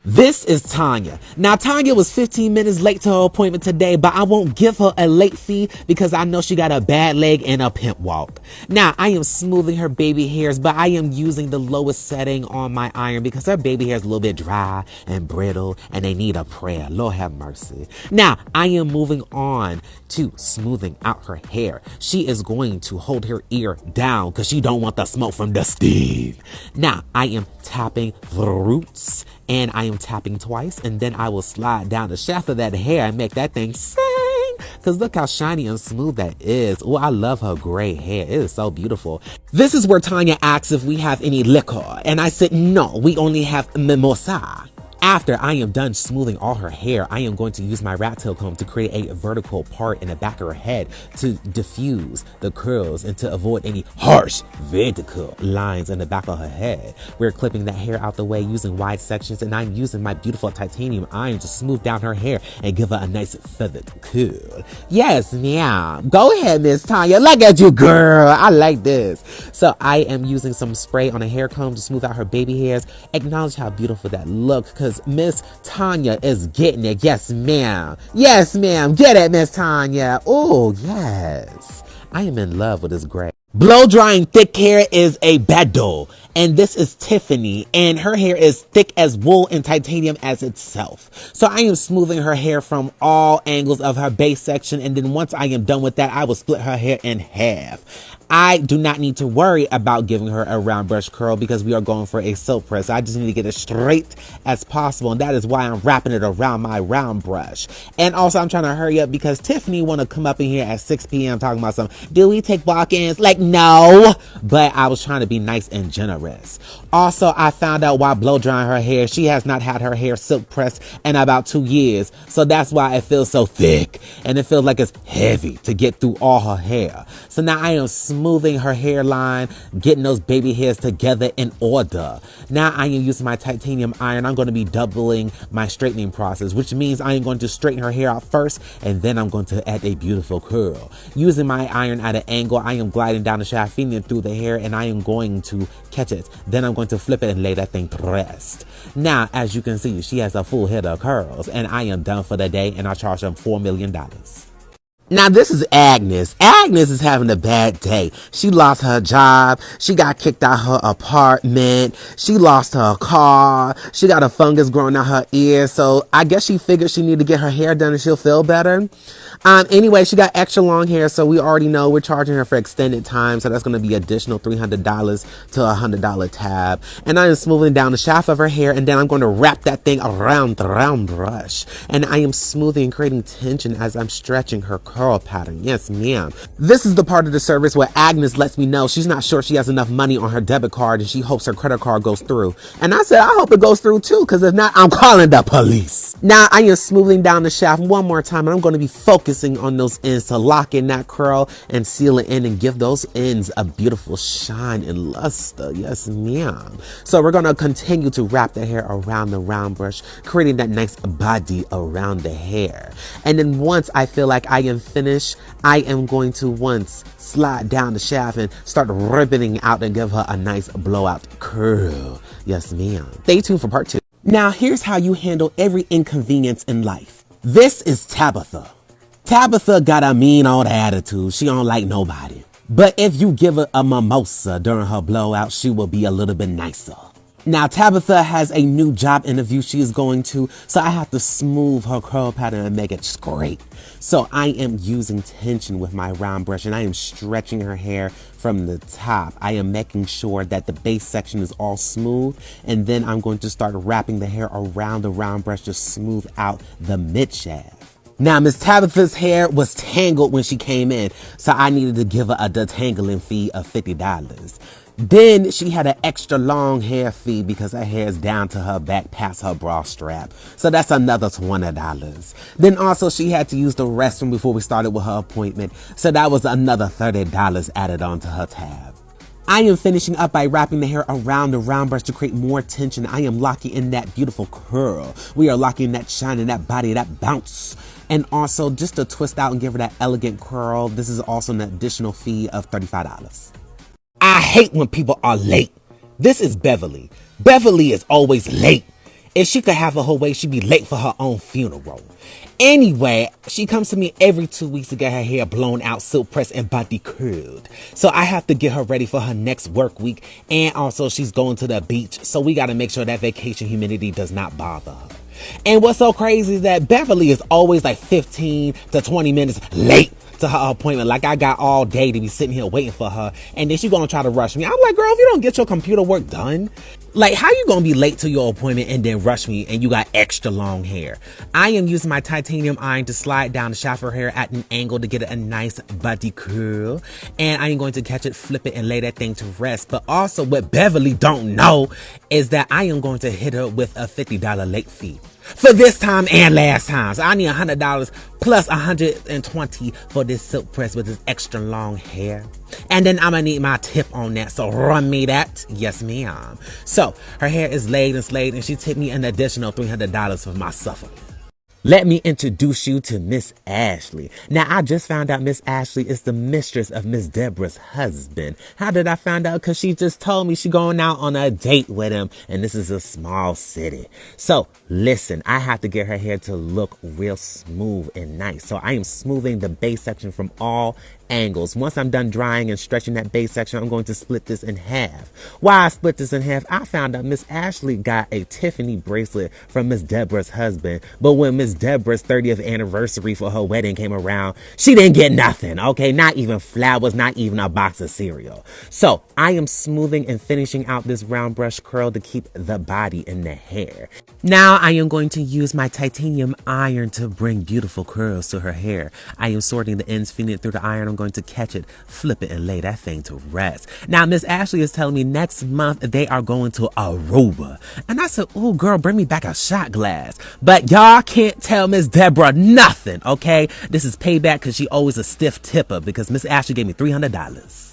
This is Tanya. Now, Tanya was 15 minutes late to her appointment today, but I won't give her a late fee because I know she got a bad leg and a pimp walk. Now, I am smoothing her baby hairs, but I am using the lowest setting on my iron because her baby hair is a little bit dry and brittle and they need a prayer. Lord have mercy. Now, I am moving on to smoothing out her hair. She is going to hold her ear down because she don't want the smoke from the Steve. Now, I am tapping the roots and I am tapping twice, and then I will slide down the shaft of that hair and make that thing sing. Because look how shiny and smooth that is. Oh, I love her gray hair. It is so beautiful. This is where Tanya asks if we have any liquor. And I said, no, we only have mimosa. After I am done smoothing all her hair, I am going to use my rat tail comb to create a vertical part in the back of her head to diffuse the curls and to avoid any harsh vertical lines in the back of her head. We're clipping that hair out the way using wide sections, and I'm using my beautiful titanium iron to smooth down her hair and give her a nice feathered curl. Yes, ma'am. Go ahead, Miss Tanya. Look at you, girl. I like this. So I am using some spray on a hair comb to smooth out her baby hairs. Acknowledge how beautiful that looks, because Miss Tanya is getting it. Yes, ma'am. Yes, ma'am. Get it, Miss Tanya. Oh, yes. I am in love with this gray. Blow drying thick hair is a battle. And this is Tiffany, and her hair is thick as wool and titanium as itself. So I am smoothing her hair from all angles of her base section, and then once I am done with that, I will split her hair in half. I do not need to worry about giving her a round brush curl because we are going for a silk press. I just need to get it straight as possible, and that is why I'm wrapping it around my round brush. And also, I'm trying to hurry up because Tiffany want to come up in here at 6 p.m. talking about something. Do we take walk-ins? Like, no. But I was trying to be nice and generous. Also, I found out while blow drying her hair, she has not had her hair silk pressed in about 2 years. So that's why it feels so thick, and it feels like it's heavy to get through all her hair. So now I am smoothing her hairline, getting those baby hairs together in order. Now I am using my titanium iron. I'm going to be doubling my straightening process, which means I am going to straighten her hair out first, and then I'm going to add a beautiful curl. Using my iron at an angle, I am gliding down the shaft, feeding it through the hair, and I am going to catch it. Then I'm going to flip it and lay that thing to rest. Now, as you can see, she has a full head of curls, and I am done for the day, and I charge them $4 million. Now, this is Agnes. Agnes is having a bad day. She lost her job. She got kicked out her apartment. She lost her car. She got a fungus growing out her ear. So I guess she figured she needed to get her hair done and she'll feel better. Anyway, she got extra long hair, so we already know we're charging her for extended time. So that's going to be additional $300 to a $100 tab. And I am smoothing down the shaft of her hair, and then I'm going to wrap that thing around the round brush. And I am smoothing and creating tension as I'm stretching her curl pattern. Yes, ma'am. This is the part of the service where Agnes lets me know she's not sure she has enough money on her debit card and she hopes her credit card goes through. And I said, I hope it goes through too, because if not, I'm calling the police. Now I am smoothing down the shaft one more time, and I'm going to be focusing on those ends to lock in that curl and seal it in and give those ends a beautiful shine and luster. Yes, ma'am. So we're going to continue to wrap the hair around the round brush, creating that nice body around the hair. And then once I feel like I am finished, I am going to once slide down the shaft and start ribboning out and give her a nice blowout curl. Yes, ma'am. Stay tuned for part 2. Now, here's how you handle every inconvenience in life. This is Tabitha. Tabitha got a mean old attitude. She don't like nobody. But if you give her a mimosa during her blowout, she will be a little bit nicer. Now, Tabitha has a new job interview she is going to, so I have to smooth her curl pattern and make it straight. So I am using tension with my round brush, and I am stretching her hair from the top. I am making sure that the base section is all smooth, and then I'm going to start wrapping the hair around the round brush to smooth out the mid shaft. Now, Miss Tabitha's hair was tangled when she came in, so I needed to give her a detangling fee of $50. Then she had an extra long hair fee because her hair is down to her back past her bra strap. So that's another $20. Then also she had to use the restroom before we started with her appointment. So that was another $30 added onto her tab. I am finishing up by wrapping the hair around the round brush to create more tension. I am locking in that beautiful curl. We are locking that shine in that body, that bounce. And also just to twist out and give her that elegant curl, this is also an additional fee of $35. I hate when people are late. This is Beverly. Beverly is always late. If she could have a whole way, she'd be late for her own funeral. Anyway, she comes to me every 2 weeks to get her hair blown out, silk pressed, and body curled. So I have to get her ready for her next work week. And also, she's going to the beach. So we got to make sure that vacation humidity does not bother her. And what's so crazy is that Beverly is always like 15 to 20 minutes late to her appointment. Like I got all day to be sitting here waiting for her, and then she gonna try to rush me. I'm like, girl, if you don't get your computer work done, like how you gonna be late to your appointment and then rush me and you got extra long hair? I am using my titanium iron to slide down the shaft of her hair at an angle to get a nice body curl, and I am going to catch it, flip it, and lay that thing to rest. But also what Beverly don't know is that I am going to hit her with a $50 late fee for this time and last time. So I need $100 plus $120 for this silk press with this extra long hair. And then I'm gonna need my tip on that. So run me that. Yes, ma'am. So her hair is laid and slayed, and she tipped me an additional $300 for my suffering. Let me introduce you to Miss Ashley. Now, I just found out Miss Ashley is the mistress of Miss Deborah's husband. How did I find out? Because she just told me she going out on a date with him, and this is a small city. So, listen, I have to get her hair to look real smooth and nice. So, I am smoothing the base section from all angles. Once I'm done drying and stretching that base section, I'm going to split this in half. Why I split this in half? I found out Miss Ashley got a Tiffany bracelet from Miss Deborah's husband, but when Miss Deborah's 30th anniversary for her wedding came around, she didn't get nothing, okay? Not even flowers, not even a box of cereal. So I am smoothing and finishing out this round brush curl to keep the body in the hair. Now I am going to use my titanium iron to bring beautiful curls to her hair. I am sorting the ends, feeding it through the iron. I'm going to catch it, flip it, and lay that thing to rest. Now, Miss Ashley is telling me next month they are going to Aruba. And I said, oh, girl, bring me back a shot glass. But y'all can't tell Miss Deborah nothing, okay? This is payback because she always a stiff tipper because Miss Ashley gave me $300.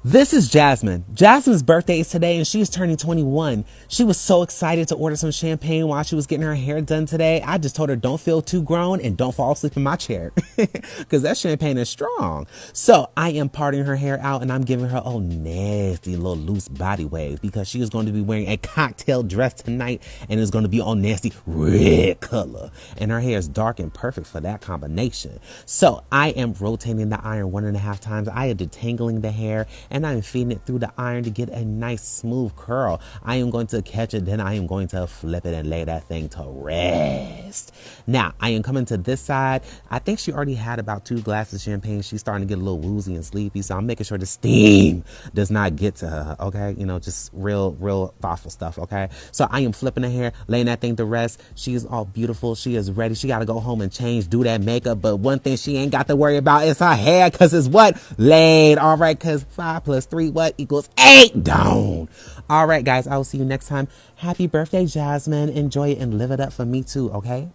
This is Jasmine. Jasmine's birthday is today and she's turning 21. She was so excited to order some champagne while she was getting her hair done today. I just told her don't feel too grown and don't fall asleep in my chair because that champagne is strong. So I am parting her hair out and I'm giving her a nasty little loose body wave because she is going to be wearing a cocktail dress tonight and it's going to be all nasty red color. And her hair is dark and perfect for that combination. So I am rotating the iron 1.5 times. I am detangling the hair and I'm feeding it through the iron to get a nice smooth curl. I am going to catch it, then I am going to flip it and lay that thing to rest. Now, I am coming to this side. I think she already had about 2 glasses of champagne. She's starting to get a little woozy and sleepy, so I'm making sure the steam does not get to her, okay? You know, just real thoughtful stuff, okay? So I am flipping her hair, laying that thing to rest. She is all beautiful. She is ready. She got to go home and change, do that makeup, but one thing she ain't got to worry about is her hair, because it's what? Laid, all right? Because 5 plus 3 what equals 8? Don't. All right, guys, I will see you next time. Happy birthday, Jasmine. Enjoy it and live it up for me too, okay?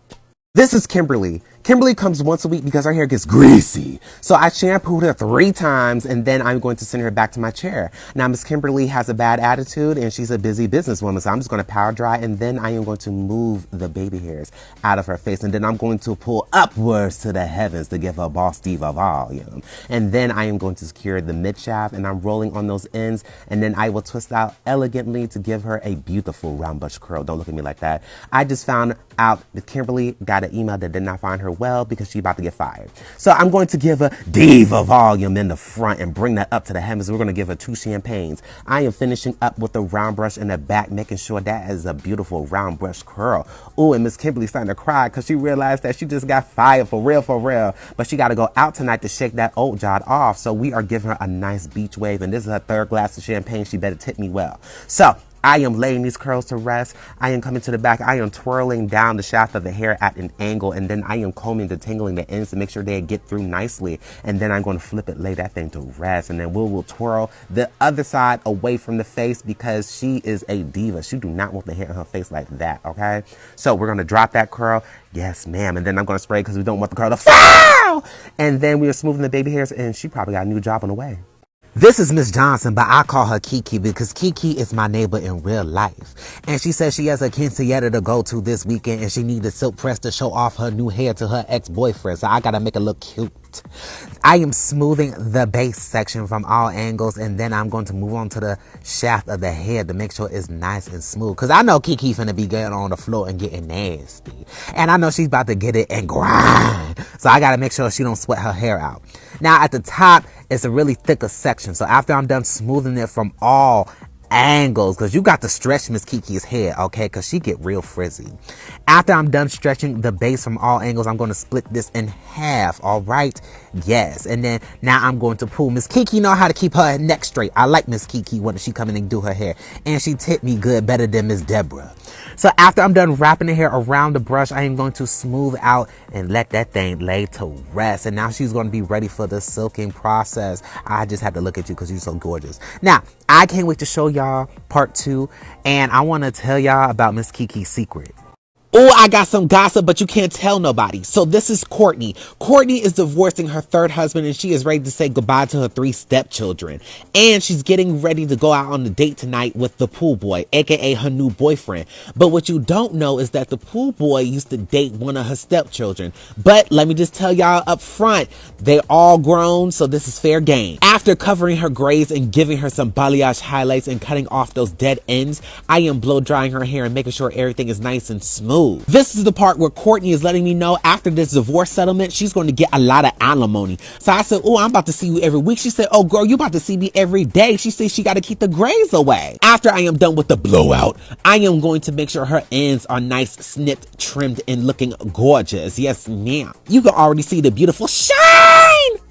This is Kimberly. Kimberly comes once a week because her hair gets greasy. So I shampooed her 3 times and then I'm going to send her back to my chair. Now, Miss Kimberly has a bad attitude and she's a busy businesswoman. So I'm just going to power dry and then I am going to move the baby hairs out of her face. And then I'm going to pull upwards to the heavens to give her boss diva volume. And then I am going to secure the mid shaft and I'm rolling on those ends. And then I will twist out elegantly to give her a beautiful round brush curl. Don't look at me like that. I just found out that Kimberly got an email that did not find her well because she's about to get fired. So I'm going to give her diva volume in the front and bring that up to the heavens. We're going to give her 2 champagnes. I am finishing up with the round brush in the back, making sure that is a beautiful round brush curl. Ooh, and Miss Kimberly's starting to cry because she realized that she just got fired for real. But she got to go out tonight to shake that old job off. So we are giving her a nice beach wave. And this is her 3rd glass of champagne. She better tip me well. So I am laying these curls to rest. I am coming to the back. I am twirling down the shaft of the hair at an angle. And then I am combing, detangling the ends to make sure they get through nicely. And then I'm going to flip it, lay that thing to rest. And then we will twirl the other side away from the face because she is a diva. She do not want the hair in her face like that, okay? So we're going to drop that curl. Yes, ma'am. And then I'm going to spray because we don't want the curl to fall. And then we are smoothing the baby hairs. And she probably got a new job on the way. This is Miss Johnson, but I call her Kiki because Kiki is my neighbor in real life. And she says she has a quinceañera to go to this weekend and she needs a silk press to show off her new hair to her ex-boyfriend. So I gotta make it look cute. I am smoothing the base section from all angles, and then I'm going to move on to the shaft of the hair to make sure it's nice and smooth. Because I know Kiki finna be getting on the floor and getting nasty. And I know she's about to get it and grind. So I got to make sure she don't sweat her hair out. Now at the top, it's a really thicker section. So after I'm done smoothing it from all angles, because you got to stretch Miss Kiki's hair, okay, because she get real frizzy. After I'm done stretching the base from all angles, I'm going to split this in half, all right? Yes. And then now I'm going to pull. Miss Kiki know how to keep her neck straight. I like Miss Kiki when she come in and do her hair, and she tip me good, better than Miss Deborah. So after I'm done wrapping the hair around the brush, I am going to smooth out and let that thing lay to rest. And now she's going to be ready for the silking process. I just have to look at you because you're so gorgeous. Now, I can't wait to show y'all part 2. And I want to tell y'all about Miss Kiki's secret. Oh, I got some gossip, but you can't tell nobody. So this is Courtney. Courtney is divorcing her third husband, and she is ready to say goodbye to her 3 stepchildren. And she's getting ready to go out on a date tonight with the pool boy, aka her new boyfriend. But what you don't know is that the pool boy used to date one of her stepchildren. But let me just tell y'all up front, they're all grown, so this is fair game. After covering her grays and giving her some balayage highlights and cutting off those dead ends, I am blow drying her hair and making sure everything is nice and smooth. This is the part where Courtney is letting me know after this divorce settlement, she's going to get a lot of alimony. So I said, oh, I'm about to see you every week. She said, oh, girl, you about to see me every day. She said she got to keep the grays away. After I am done with the blowout, I am going to make sure her ends are nice, snipped, trimmed, and looking gorgeous. Yes, ma'am. You can already see the beautiful shine.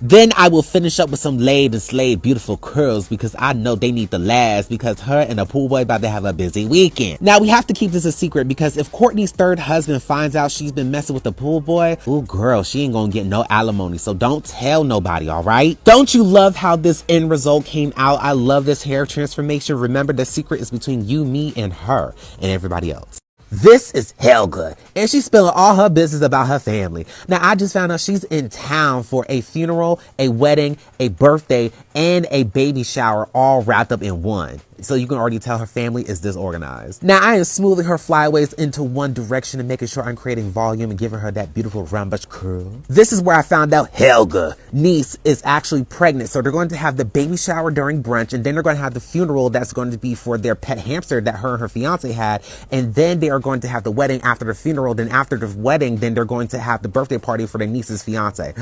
Then I will finish up with some laid and slayed beautiful curls because I know they need to last because her and the pool boy about to have a busy weekend. Now we have to keep this a secret because if Courtney's third husband finds out she's been messing with the pool boy, ooh girl, she ain't gonna get no alimony. So don't tell nobody, all right? Don't you love how this end result came out? I love this hair transformation. Remember, the secret is between you, me, and her and everybody else. This is Helga, and she's spilling all her business about her family. Now, I just found out she's in town for a funeral, a wedding, a birthday, and a baby shower all wrapped up in one. So you can already tell her family is disorganized. Now, I am smoothing her flyaways into one direction and making sure I'm creating volume and giving her that beautiful round brush curl. This is where I found out Helga, niece, is actually pregnant. So they're going to have the baby shower during brunch, and then they're going to have the funeral that's going to be for their pet hamster that her and her fiance had. And then they are going to have the wedding after the funeral. Then after the wedding, then they're going to have the birthday party for their niece's fiance.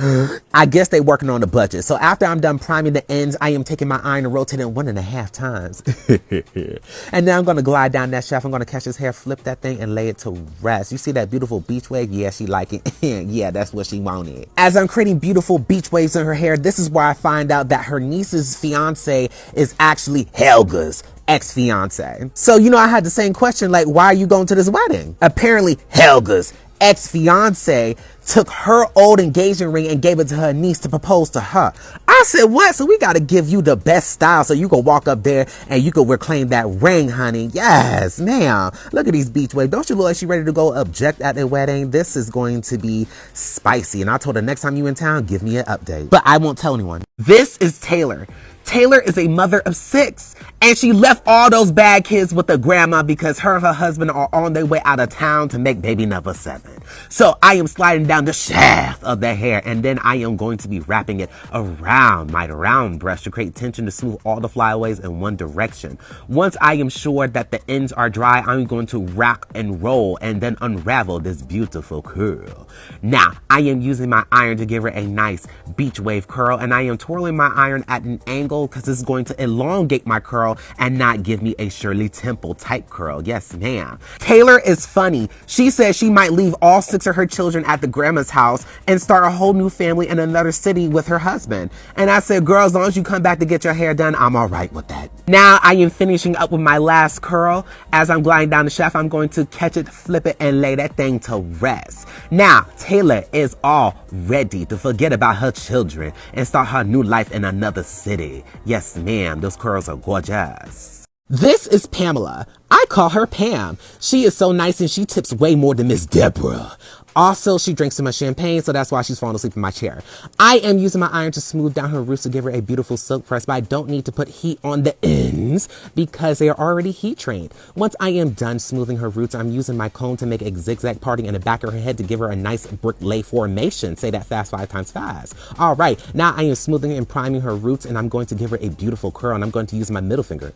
I guess they're working on the budget. So after I'm done priming the ends, I am taking my iron and rotating 1.5 times. And now I'm going to glide down that shaft. I'm going to catch his hair, flip that thing, and lay it to rest. You see that beautiful beach wave? Yeah, she like it. Yeah, that's what she wanted. As I'm creating beautiful beach waves in her hair, this is where I find out that her niece's fiance is actually Helga's ex-fiance. So, you know, I had the same question, like, why are you going to this wedding? Apparently, Helga's ex-fiance took her old engagement ring and gave it to her niece to propose to her. I said, what? So we got to give you the best style so you can walk up there and you can reclaim that ring, honey. Yes, ma'am. Look at these beach waves. Don't you look like she's ready to go object at the wedding? This is going to be spicy. And I told her next time you in town, give me an update. But I won't tell anyone. This is Taylor. Taylor is a mother of 6, and she left all those bad kids with the grandma because her and her husband are on their way out of town to make baby number 7. So I am sliding down the shaft of the hair, and then I am going to be wrapping it around my round brush to create tension to smooth all the flyaways in one direction. Once I am sure that the ends are dry, I'm going to rock and roll and then unravel this beautiful curl. Now, I am using my iron to give her a nice beach wave curl, and I am twirling my iron at an angle because it's going to elongate my curl and not give me a Shirley Temple type curl. Yes, ma'am. Taylor is funny. She says she might leave all 6 of her children at the grandma's house and start a whole new family in another city with her husband. And I said, girl, as long as you come back to get your hair done, I'm all right with that. Now I am finishing up with my last curl. As I'm gliding down the shaft, I'm going to catch it, flip it, and lay that thing to rest. Now, Taylor is all ready to forget about her children and start her new life in another city. Yes, ma'am, those curls are gorgeous. This is Pamela. I call her Pam. She is so nice and she tips way more than Miss Deborah. Also, she drinks too much champagne, so that's why she's falling asleep in my chair. I am using my iron to smooth down her roots to give her a beautiful silk press, but I don't need to put heat on the ends because they are already heat trained. Once I am done smoothing her roots, I'm using my comb to make a zigzag parting in the back of her head to give her a nice brick lay formation. Say that fast 5 times fast. All right, now I am smoothing and priming her roots, and I'm going to give her a beautiful curl, and I'm going to use my middle finger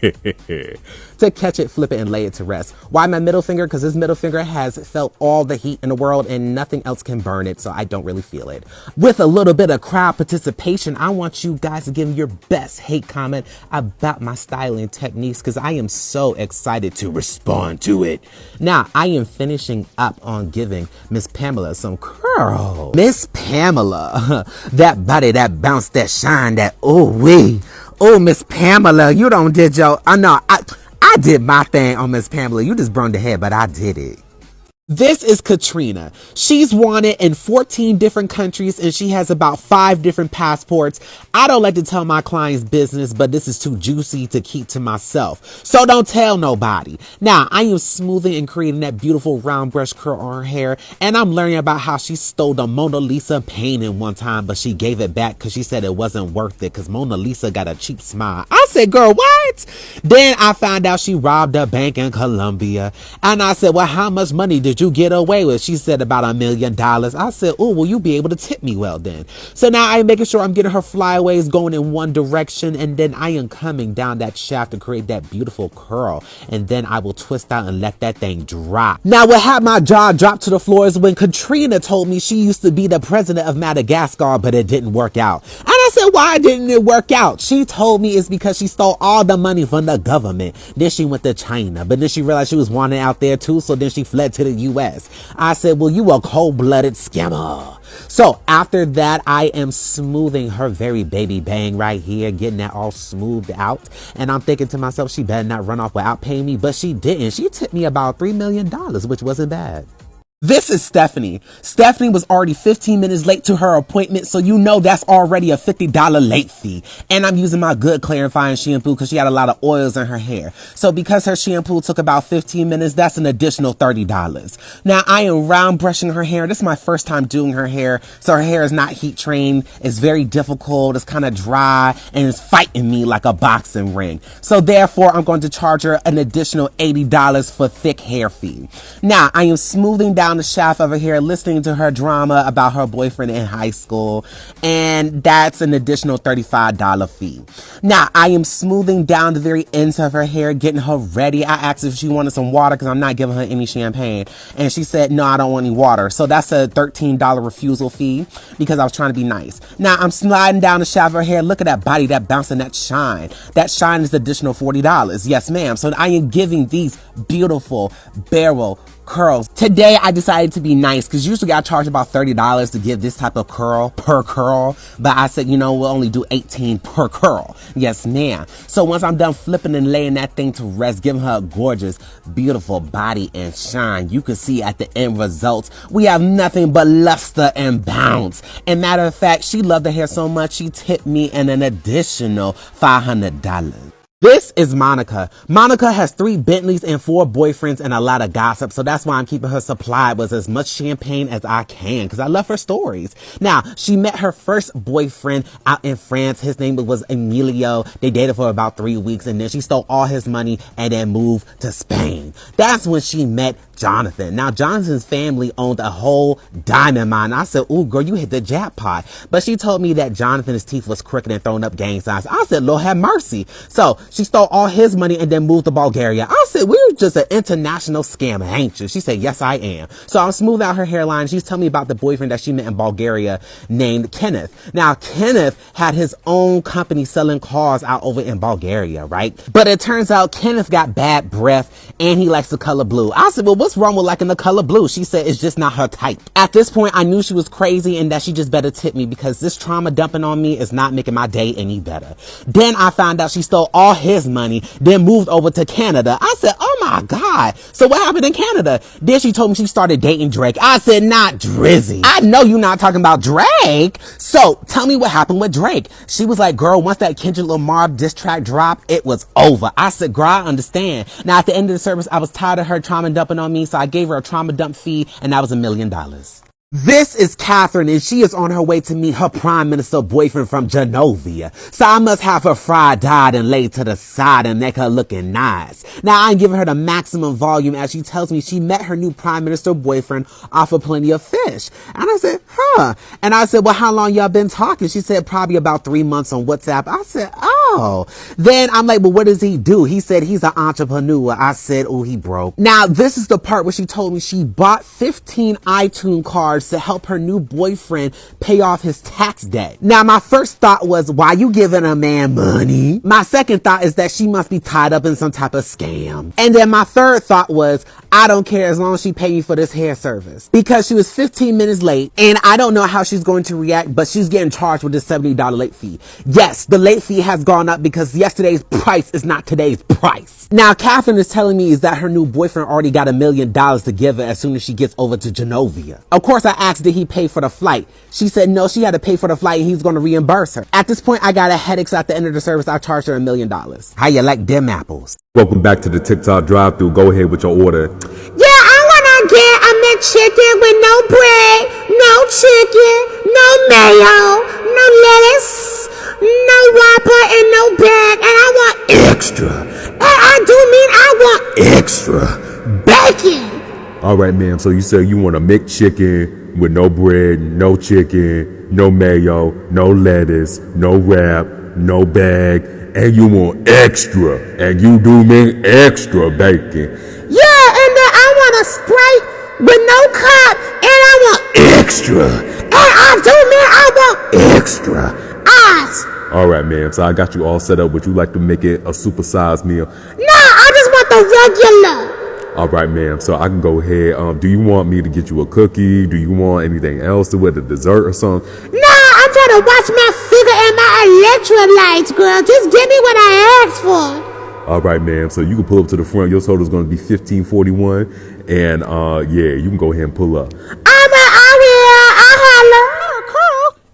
to catch it, flip it, and lay it to rest. Why my middle finger? Because this middle finger has felt all the heat in the world and nothing else can burn it, so I don't really feel it. With a little bit of crowd participation, I want you guys to give me your best hate comment about my styling techniques because I am so excited to respond to it. Now, I am finishing up on giving Miss Pamela some curl. Miss Pamela, that body, that bounce, that shine, that ooh wee. Oh, Miss Pamela, you don't did your, I did my thing on Miss Pamela. You just burned the head, but I did it. This is Katrina. She's wanted in 14 different countries and she has about 5 different passports. I don't like to tell my clients business, but this is too juicy to keep to myself. So don't tell nobody. Now, I am smoothing and creating that beautiful round brush curl on her hair, and I'm learning about how she stole the Mona Lisa painting one time, but she gave it back because she said it wasn't worth it because Mona Lisa got a cheap smile. I said, girl, what? Then I found out she robbed a bank in Colombia. And I said, well, how much money did you get away with? She said about $1 million. I said, oh, will you be able to tip me well then? So now I'm making sure I'm getting her flyaways going in one direction, and then I am coming down that shaft to create that beautiful curl, and then I will twist out and let that thing drop. Now what had my jaw drop to the floor is when Katrina told me she used to be the president of Madagascar, but it didn't work out. And I said, why didn't it work out? She told me it's because she stole all the money from the government. Then she went to China, but then she realized she was wanted out there too, so then she fled to the U.S. I said, well, you a cold-blooded scammer. So after that, I am smoothing her very baby bang right here, getting that all smoothed out. And I'm thinking to myself, she better not run off without paying me, but she didn't. She tipped me about $3 million, which wasn't bad. This is Stephanie. Stephanie was already 15 minutes late to her appointment, so you know that's already a $50 late fee. And I'm using my good clarifying shampoo because she had a lot of oils in her hair. So because her shampoo took about 15 minutes, that's an additional $30. Now I am round brushing her hair. This is my first time doing her hair, so her hair is not heat trained. It's very difficult. It's kind of dry and it's fighting me like a boxing ring. So therefore, I'm going to charge her an additional $80 for thick hair fee. Now I am smoothing down the shaft of her hair, listening to her drama about her boyfriend in high school, and that's an additional $35 fee. Now I am smoothing down the very ends of her hair, getting her ready. I asked if she wanted some water because I'm not giving her any champagne, and she said no, I don't want any water. So that's a $13 refusal fee because I was trying to be nice. Now I'm sliding down the shaft of her hair. Look at that body, that bounce, and that shine. That shine is additional $40. Yes ma'am. So I am giving these beautiful barrel curls. Today I decided to be nice because usually I charge about $30 to give this type of curl per curl, but I said, you know, we'll only do 18 per curl. Yes ma'am. So once I'm done flipping and laying that thing to rest, giving her a gorgeous beautiful body and shine, you can see at the end results we have nothing but luster and bounce. And matter of fact, she loved the hair so much she tipped me an additional $500. This is Monica. Monica has 3 Bentleys and 4 boyfriends and a lot of gossip, so that's why I'm keeping her supplied with as much champagne as I can because I love her stories. Now, she met her first boyfriend out in France. His name was Emilio. They dated for about 3 weeks, and then she stole all his money and then moved to Spain. That's when she met Jonathan. Now, Jonathan's family owned a whole diamond mine. I said, ooh, girl, you hit the jackpot. But she told me that Jonathan's teeth was crooked and throwing up gang signs. I said, Lord have mercy. So she stole all his money and then moved to Bulgaria. I said, we're just an international scammer, ain't you? She said, yes, I am. So I'm smooth out her hairline. She's telling me about the boyfriend that she met in Bulgaria named Kenneth. Now, Kenneth had his own company selling cars out over in Bulgaria, right? But it turns out Kenneth got bad breath and he likes the color blue. I said, well, what's wrong with liking the color blue? She said it's just not her type. At this point, I knew she was crazy and that she just better tip me because this trauma dumping on me is not making my day any better. Then I found out she stole all his money, then moved over to Canada. I said, oh my God. So what happened in Canada? Then she told me she started dating Drake. I said, not Drizzy. I know you're not talking about Drake. So tell me what happened with Drake. She was like, girl, once that Kendrick Lamar diss track dropped, it was over. I said, girl, I understand. Now at the end of the service, I was tired of her trauma dumping on me, so I gave her a trauma dump fee, and that was $1 million. This is Catherine, and she is on her way to meet her prime minister boyfriend from Genovia. So I must have her fried, dyed, and laid to the side and make her looking nice. Now I'm giving her the maximum volume as she tells me she met her new prime minister boyfriend off of Plenty of Fish. And I said, huh. And I said, well, how long y'all been talking? She said, probably about 3 months on WhatsApp. I said, oh. Then I'm like, well, what does he do? He said he's an entrepreneur. I said, oh, he broke. Now this is the part where she told me she bought 15 iTunes cards to help her new boyfriend pay off his tax debt. Now, my first thought was, why you giving a man money? My second thought is that she must be tied up in some type of scam. And then my third thought was, I don't care as long as she pay me for this hair service. Because she was 15 minutes late, and I don't know how she's going to react, but she's getting charged with this $70 late fee. Yes, the late fee has gone up because yesterday's price is not today's price. Now, Catherine is telling me is that her new boyfriend already got $1 million to give her as soon as she gets over to Genovia. Of course, I asked, did he pay for the flight? She said no, she had to pay for the flight and he's going to reimburse her. At this point, I got a headache, so at the end of the service, I charged her $1 million. How you like them apples? Welcome back to the TikTok drive-thru. Go ahead with your order. Yeah, I wanna get a McChicken with no bread, no chicken, no mayo, no lettuce, no Whopper, and no bag, and I want extra. And I do mean I want extra bacon. All right, ma'am. So you said you want a McChicken with no bread, no chicken, no mayo, no lettuce, no wrap, no bag, and you want extra. And you do mean extra bacon. Yeah, and then I want a Sprite with no cup, and I want extra. And I do mean I want extra ice. All right, ma'am. So I got you all set up. Would you like to make it a supersized meal? No, I just want the regular. All right, ma'am. So I can go ahead. Do you want me to get you a cookie? Do you want anything else to with a dessert or something? No, I'm trying to watch my figure and my electrolytes, girl. Just give me what I asked for. All right, ma'am. So you can pull up to the front. Your total is going to be $15.41, and yeah, you can go ahead and pull up. I holla.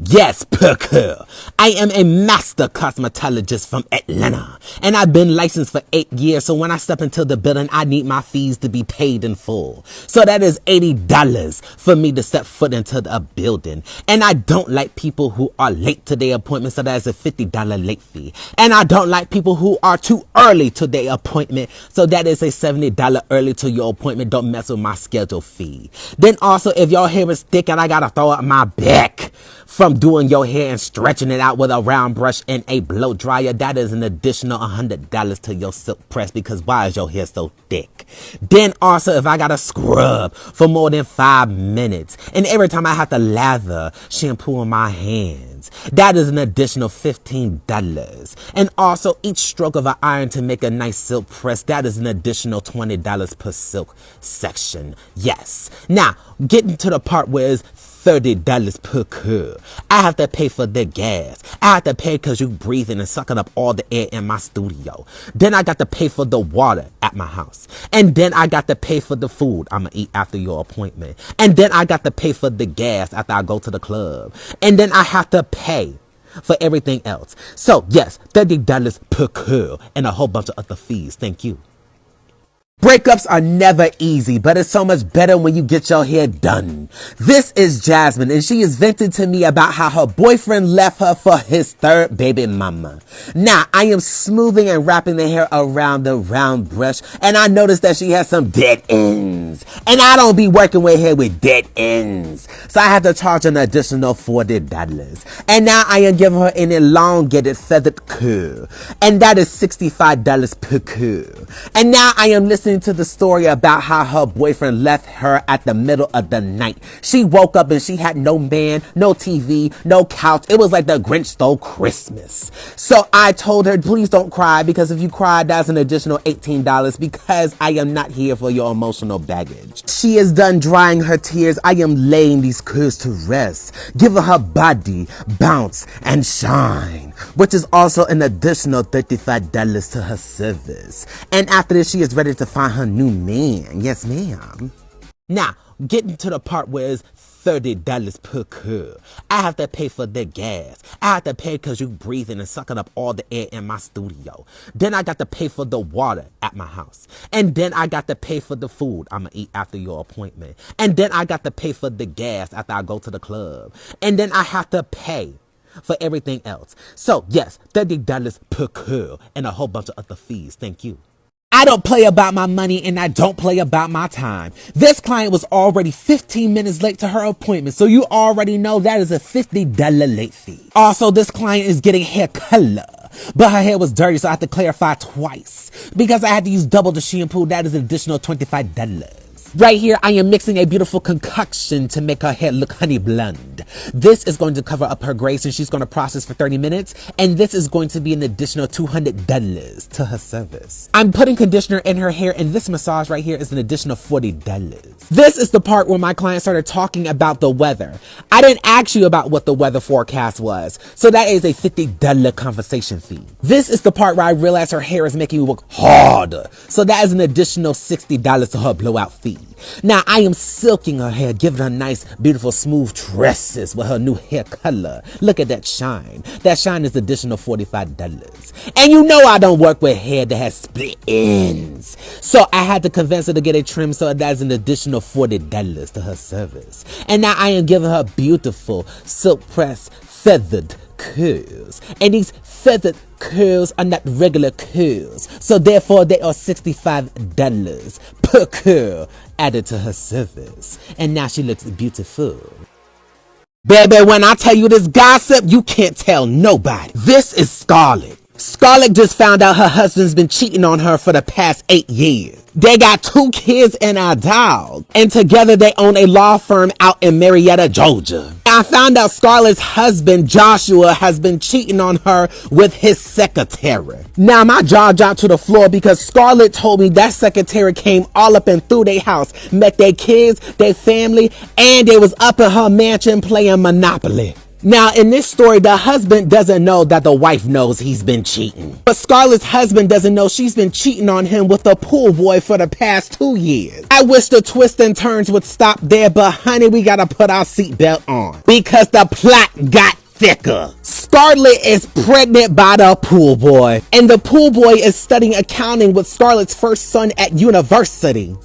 Yes, Perker. I am a master cosmetologist from Atlanta, and I've been licensed for 8 years, so when I step into the building, I need my fees to be paid in full. So that is $80 for me to step foot into the building. And I don't like people who are late to their appointment, so that is a $50 late fee. And I don't like people who are too early to their appointment, so that is a $70 early to your appointment. Don't mess with my schedule fee. Then also, if your hair is thick and I gotta throw out my back from doing your hair and stretching it out with a round brush and a blow dryer, that is an additional $100 to your silk press, because why is your hair so thick? Then also, if I gotta scrub for more than 5 minutes and every time I have to lather shampoo on my hands, that is an additional $15. And also, each stroke of an iron to make a nice silk press, that is an additional $20 per silk section. Yes. Now, getting to the part where it's $30 per curl. I have to pay for the gas. I have to pay because you breathing and sucking up all the air in my studio. Then I got to pay for the water at my house. And then I got to pay for the food I'm going to eat after your appointment. And then I got to pay for the gas after I go to the club. And then I have to pay for everything else. So yes, $30 per curl and a whole bunch of other fees. Thank you. Breakups are never easy, but it's so much better when you get your hair done. This is Jasmine, and she is venting to me about how her boyfriend left her for his third baby mama. Now, I am smoothing and wrapping the hair around the round brush, and I noticed that she has some dead ends. And I don't be working with hair with dead ends. So I had to charge an additional $40. And now I am giving her an elongated feathered curl. And that is $65 per curl. And now I am listening listening to the story about how her boyfriend left her at the middle of the night. She woke up and she had no man, no TV, no couch. It was like the Grinch stole Christmas. So I told her, please don't cry, because if you cry, that's an additional $18 because I am not here for your emotional baggage. She is done drying her tears. I am laying these curves to rest, giving her body bounce and shine, which is also an additional $35 to her service. And after this, she is ready to find her new man. Yes, ma'am. Now, getting to the part where it's $30 per curl. I have to pay for the gas. I have to pay because you breathing and sucking up all the air in my studio. Then I got to pay for the water at my house. And then I got to pay for the food I'm going to eat after your appointment. And then I got to pay for the gas after I go to the club. And then I have to pay for everything else. So yes, $30 per curl and a whole bunch of other fees. Thank you. I don't play about my money and I don't play about my time. This client was already 15 minutes late to her appointment, so you already know that is a $50 late fee. Also, this client is getting hair color, but her hair was dirty, so I had to clarify twice. Because I had to use double the shampoo, that is an additional $25. Right here, I am mixing a beautiful concoction to make her hair look honey blonde. This is going to cover up her grays and she's going to process for 30 minutes. And this is going to be an additional $200 to her service. I'm putting conditioner in her hair and this massage right here is an additional $40. This is the part where my client started talking about the weather. I didn't ask you about what the weather forecast was, so that is a $50 conversation fee. This is the part where I realized her hair is making me work harder, so that is an additional $60 to her blowout fee. Now I am silking her hair, giving her nice, beautiful, smooth tresses with her new hair color. Look at that shine. That shine is additional $45. And you know I don't work with hair that has split ends. So I had to convince her to get a trim, so that is an additional $40 to her service. And now I am giving her beautiful, silk pressed, feathered curls. And these feathered curls are not regular curls, so therefore they are $65 per curl added to her service. And now she looks beautiful. Baby, when I tell you this gossip, you can't tell nobody. This is Scarlett. Scarlett just found out her husband's been cheating on her for the past 8 years. They got 2 kids and a dog. And together they own a law firm out in Marietta, Georgia. I found out Scarlett's husband, Joshua, has been cheating on her with his secretary. Now my jaw dropped to the floor because Scarlett told me that secretary came all up and through their house, met their kids, their family, and they was up in her mansion playing Monopoly. Now, in this story, the husband doesn't know that the wife knows he's been cheating. But Scarlett's husband doesn't know she's been cheating on him with a pool boy for the past 2 years. I wish the twists and turns would stop there, but honey, we gotta put our seatbelt on because the plot got thicker. Scarlett is pregnant by the pool boy, and the pool boy is studying accounting with Scarlett's first son at university.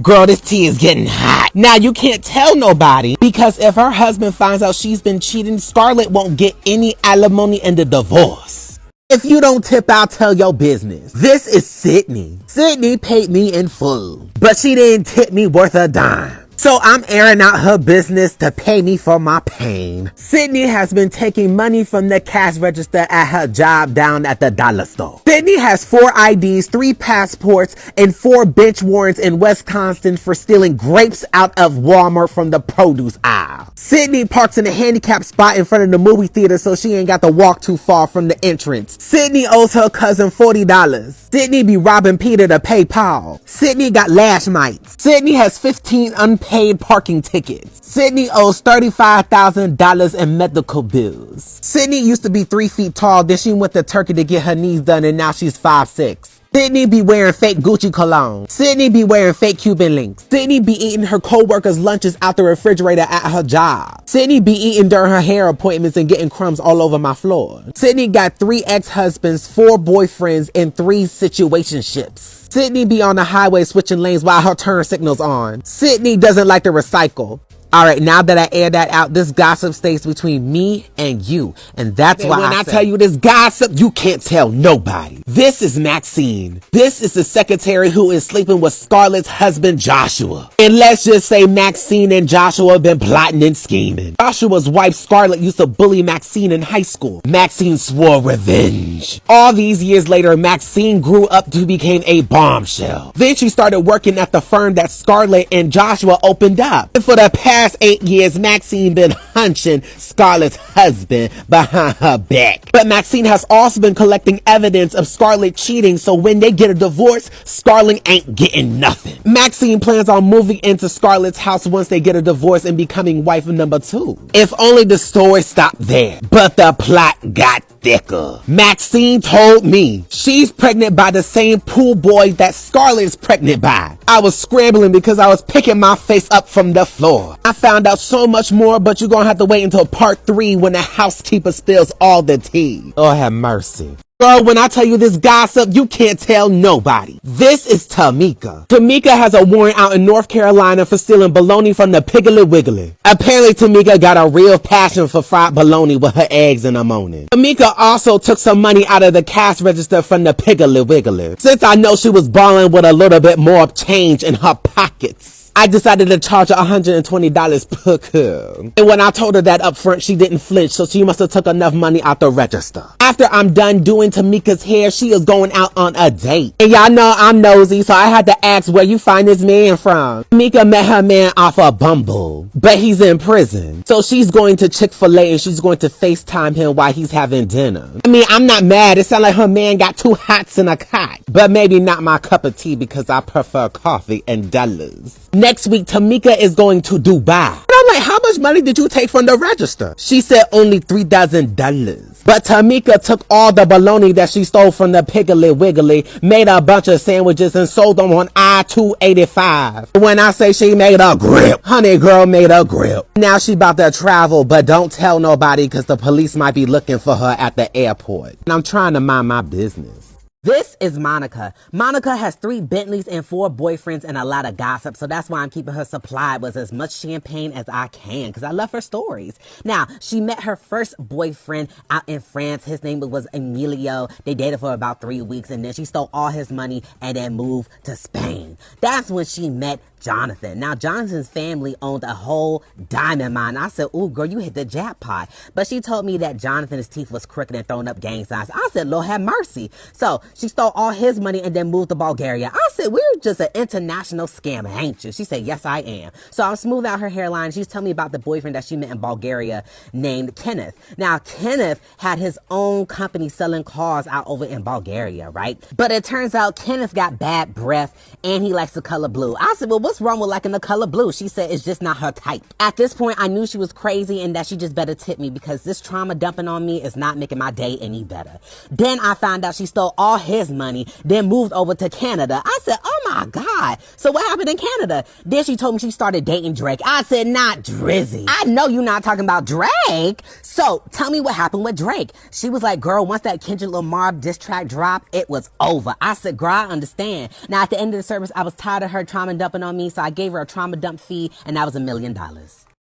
Girl, this tea is getting hot. Now, you can't tell nobody because if her husband finds out she's been cheating, Scarlett won't get any alimony in the divorce. If you don't tip, I'll tell your business. This is Sydney. Sydney paid me in full, but she didn't tip me worth a dime. So I'm airing out her business to pay me for my pain. Sydney has been taking money from the cash register at her job down at the dollar store. Sydney has 4 IDs, 3 passports, and 4 bench warrants in Wisconsin for stealing grapes out of Walmart from the produce aisle. Sydney parks in a handicapped spot in front of the movie theater so she ain't got to walk too far from the entrance. Sydney owes her cousin $40. Sydney be robbing Peter to pay Paul. Sydney got lash mites. Sydney has 15 unpaid parking tickets. Sydney owes $35,000 in medical bills. Sydney used to be 3 feet tall, then she went to Turkey to get her knees done and now she's 5'6". Sydney be wearing fake Gucci cologne. Sydney be wearing fake Cuban links. Sydney be eating her co-workers' lunches out the refrigerator at her job. Sydney be eating during her hair appointments and getting crumbs all over my floor. Sydney got 3 ex-husbands, 4 boyfriends, and 3 situationships. Sydney be on the highway switching lanes while her turn signal's on. Sydney doesn't like to recycle. All right, now that I aired that out, this gossip stays between me and you. And that's why when I tell you this gossip, you can't tell nobody. This is Maxine. This is the secretary who is sleeping with Scarlett's husband, Joshua. And let's just say Maxine and Joshua have been plotting and scheming. Joshua's wife, Scarlett, used to bully Maxine in high school. Maxine swore revenge. All these years later, Maxine grew up to become a bombshell. Then she started working at the firm that Scarlett and Joshua opened up. And for the past 8 years, Maxine been hunching Scarlett's husband behind her back. But Maxine has also been collecting evidence of Scarlett cheating, so when they get a divorce, Scarlett ain't getting nothing. Maxine plans on moving into Scarlett's house once they get a divorce and becoming wife number 2. If only the story stopped there. But the plot got thicker. Maxine told me she's pregnant by the same pool boy that Scarlett is pregnant by. I was scrambling because I was picking my face up from the floor. I found out so much more, but you're gonna have to wait until part 3 when the housekeeper spills all the tea. Oh, have mercy. Girl, when I tell you this gossip, you can't tell nobody. This is Tamika. Tamika has a warrant out in North Carolina for stealing bologna from the Piggly Wiggly. Apparently, Tamika got a real passion for fried bologna with her eggs in the morning. Tamika also took some money out of the cash register from the Piggly Wiggly. Since I know she was balling with a little bit more change in her pockets, I decided to charge her $120 per curl. And when I told her that up front, she didn't flinch, so she must have took enough money out the register. After I'm done doing Tamika's hair, she is going out on a date. And y'all know I'm nosy, so I had to ask where you find this man from. Tamika met her man off a Bumble, but he's in prison. So she's going to Chick-fil-A and she's going to FaceTime him while he's having dinner. I mean, I'm not mad. It sounds like her man got 2 hots in a cot. But maybe not my cup of tea because I prefer coffee and dollars. Next week, Tamika is going to Dubai. And I'm like, how much money did you take from the register? She said only $3,000. But Tamika took all the bologna that she stole from the Piggly Wiggly, made a bunch of sandwiches, and sold them on I-285. When I say she made a grip, honey girl made a grip. Now she about to travel, but don't tell nobody because the police might be looking for her at the airport. And I'm trying to mind my business. This is Monica. Monica has 3 Bentleys and 4 boyfriends and a lot of gossip, so that's why I'm keeping her supplied with as much champagne as I can, because I love her stories. Now, she met her first boyfriend out in France. His name was Emilio. They dated for about 3 weeks, and then she stole all his money and then moved to Spain. That's when she met Jonathan. Now, Jonathan's family owned a whole diamond mine. I said, ooh, girl, you hit the jackpot. But she told me that Jonathan's teeth was crooked and throwing up gang signs. I said, Lord have mercy. So she stole all his money and then moved to Bulgaria. I said, we're just an international scammer, ain't you? She said, yes, I am. So I'm smoothing out her hairline. She's telling me about the boyfriend that she met in Bulgaria named Kenneth. Now, Kenneth had his own company selling cars out over in Bulgaria, right? But it turns out Kenneth got bad breath and he likes the color blue. I said, well, what's wrong with liking the color blue? She said it's just not her type. At this point, I knew she was crazy and that she just better tip me because this trauma dumping on me is not making my day any better. Then I found out she stole all his money, then moved over to Canada. I said, oh my God. So what happened in Canada? Then she told me she started dating Drake. I said, not Drizzy. I know you're not talking about Drake. So tell me what happened with Drake. She was like, girl, once that Kendrick Lamar diss track dropped, it was over. I said, girl, I understand. Now at the end of the service, I was tired of her trauma dumping on me, so I gave her a trauma dump fee, and that was $1 million.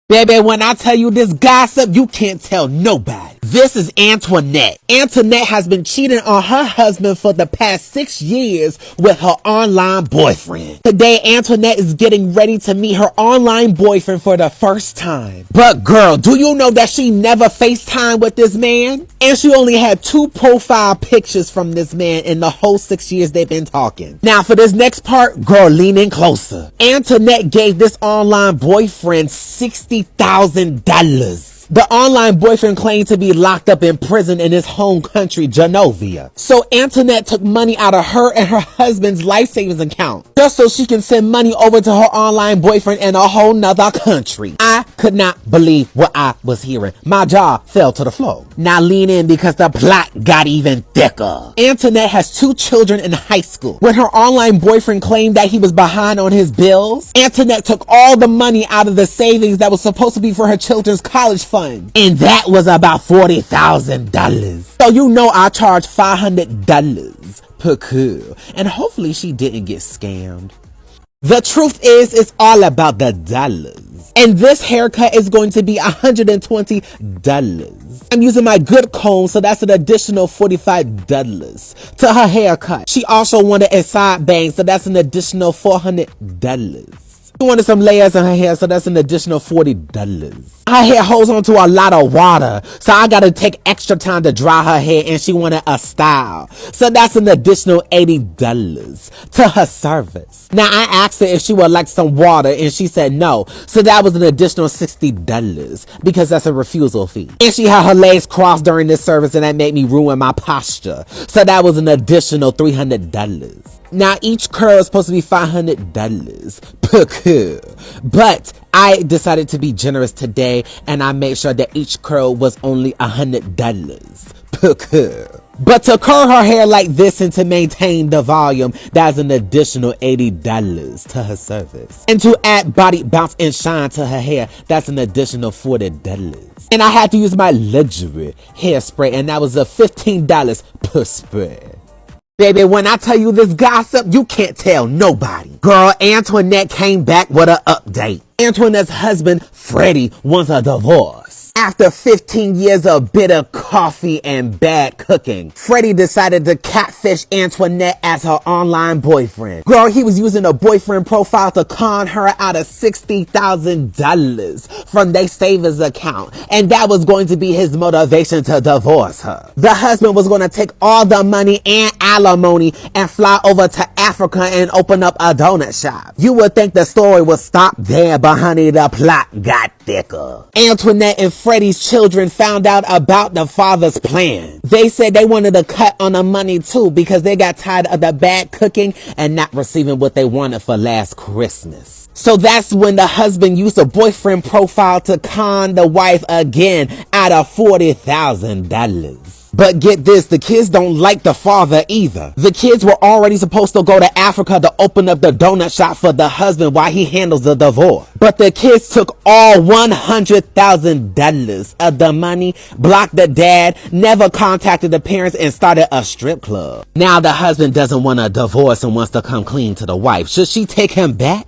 Baby, when I tell you this gossip, you can't tell nobody. This is Antoinette. Antoinette has been cheating on her husband for the past 6 years with her online boyfriend. Today, Antoinette is getting ready to meet her online boyfriend for the first time. But girl, do you know that she never FaceTimed with this man? And she only had 2 profile pictures from this man in the whole 6 years they've been talking. Now for this next part, girl, lean in closer. Antoinette gave this online boyfriend $60,000. The online boyfriend claimed to be locked up in prison in his home country, Genovia. So Antoinette took money out of her and her husband's life savings account just so she can send money over to her online boyfriend in a whole nother country. I could not believe what I was hearing. My jaw fell to the floor. Now lean in because the plot got even thicker. Antoinette has 2 children in high school. When her online boyfriend claimed that he was behind on his bills, Antoinette took all the money out of the savings that was supposed to be for her children's college fund. And that was about $40,000. So you know I charged $500 per curl. And hopefully she didn't get scammed. The truth is, it's all about the dollars. And this haircut is going to be $120. I'm using my good comb, so that's an additional $45 to her haircut. She also wanted a side bang, so that's an additional $400. She wanted some layers in her hair, so that's an additional $40. Her hair holds on to a lot of water, so I gotta take extra time to dry her hair, and she wanted a style, so that's an additional $80 to her service. Now I asked her if she would like some water, and she said no, so that was an additional $60 because that's a refusal fee. And she had her legs crossed during this service, and that made me ruin my posture, so that was an additional $300. Now each curl is supposed to be $500 per curl, but I decided to be generous today, and I made sure that each curl was only $100 per curl. But to curl her hair like this and to maintain the volume, that's an additional $80 to her service. And to add body bounce and shine to her hair, that's an additional $40. And I had to use my luxury hairspray, and that was a $15 per spray. Baby, when I tell you this gossip, you can't tell nobody. Girl, Antoinette came back with an update. Antoinette's husband, Freddie, wants a divorce. After 15 years of bitter coffee and bad cooking, Freddie decided to catfish Antoinette as her online boyfriend. Girl, he was using a boyfriend profile to con her out of $60,000 from their savings account, and that was going to be his motivation to divorce her. The husband was going to take all the money and alimony and fly over to Africa and open up a donut shop. You would think the story would stop there, but honey, the plot got thicker. Antoinette and Freddie's children found out about the father's plan. They said they wanted a cut on the money too because they got tired of the bad cooking and not receiving what they wanted for last Christmas. So that's when the husband used a boyfriend profile to con the wife again out of $40,000. But get this, the kids don't like the father either. The kids were already supposed to go to Africa to open up the donut shop for the husband while he handles the divorce. But the kids took all $100,000 of the money, blocked the dad, never contacted the parents, and started a strip club. Now the husband doesn't want a divorce and wants to come clean to the wife. Should she take him back?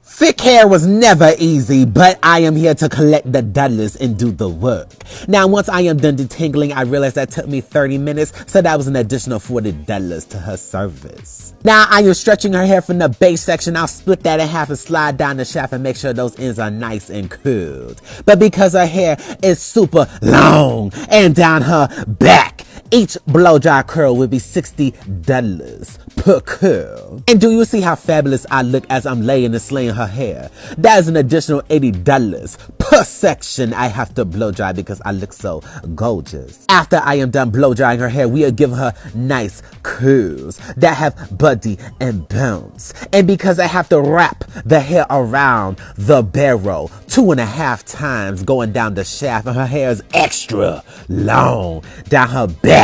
Thick hair was never easy, but I am here to collect the dollars and do the work. Now, once I am done detangling, I realized that took me 30 minutes, so that was an additional $40 to her service. Now, I am stretching her hair from the base section. I'll split that in half and slide down the shaft and make sure those ends are nice and curled. But because her hair is super long and down her back, each blow dry curl will be $60 per curl. And do you see how fabulous I look as I'm laying and slaying her hair? That is an additional $80 per section I have to blow dry because I look so gorgeous. After I am done blow drying her hair, we'll give her nice curls that have body and bounce. And because I have to wrap the hair around the barrel 2.5 times going down the shaft, and her hair is extra long down her back,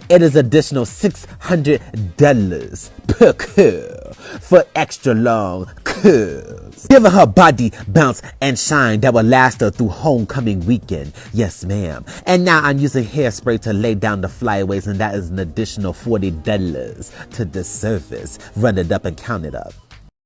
it is additional $600 per curl for extra long curls, giving her body bounce and shine that will last her through homecoming weekend. Yes, ma'am. And now I'm using hairspray to lay down the flyaways, and that is an additional $40 to the surface. Run it up and count it up.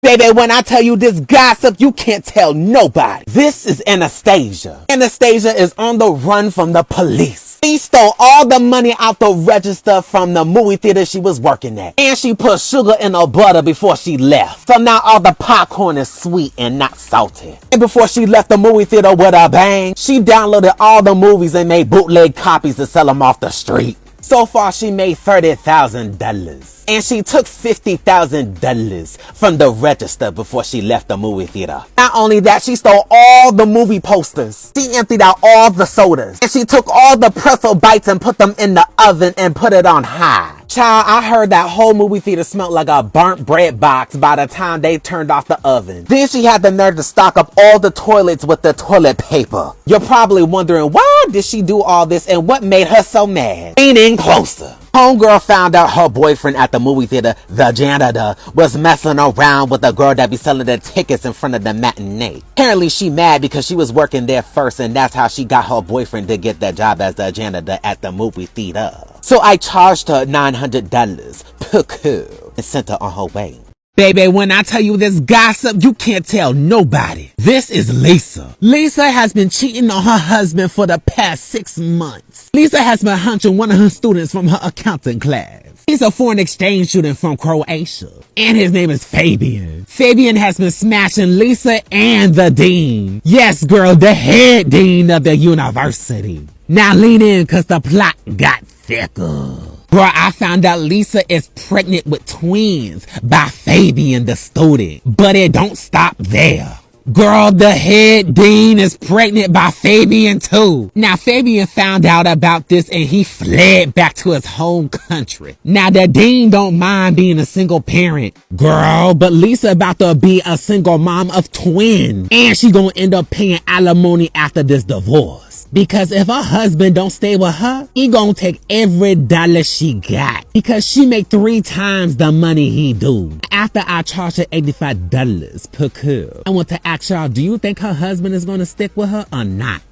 Baby, when I tell you this gossip, you can't tell nobody. This is Anastasia. Anastasia is on the run from the police. She stole all the money out the register from the movie theater she was working at. And she put sugar in her butter before she left. So now all the popcorn is sweet and not salty. And before she left the movie theater with a bang, she downloaded all the movies and made bootleg copies to sell them off the street. So far, she made $30,000. And she took $50,000 from the register before she left the movie theater. Not only that, she stole all the movie posters. She emptied out all the sodas. And she took all the pretzel bites and put them in the oven and put it on high. Child, I heard that whole movie theater smelled like a burnt bread box by the time they turned off the oven. Then she had the nerve to stock up all the toilets with the toilet paper. You're probably wondering, why did she do all this and what made her so mad? Lean in closer. Homegirl found out her boyfriend at the movie theater, the janitor, was messing around with the girl that be selling the tickets in front of the matinee. Apparently she mad because she was working there first, and that's how she got her boyfriend to get that job as the janitor at the movie theater. So I charged her $900 per curl and sent her on her way. Baby, when I tell you this gossip, you can't tell nobody. This is Lisa. Lisa has been cheating on her husband for the past 6 months. Lisa has been hunching one of her students from her accounting class. He's a foreign exchange student from Croatia. And his name is Fabian. Fabian has been smashing Lisa and the dean. Yes, girl, the head dean of the university. Now lean in, cause the plot got thicker. Bro, I found out Lisa is pregnant with twins by Fabian the student. But it don't stop there. Girl, the head dean is pregnant by Fabian too. Now, Fabian found out about this and he fled back to his home country. Now, the dean don't mind being a single parent. Girl, but Lisa about to be a single mom of twins. And she gonna end up paying alimony after this divorce. Because if her husband don't stay with her, he gonna take every dollar she got. Because she make 3 times the money he do. After I charge her $85 per curl, I want to ask y'all, do you think her husband is gonna stick with her or not?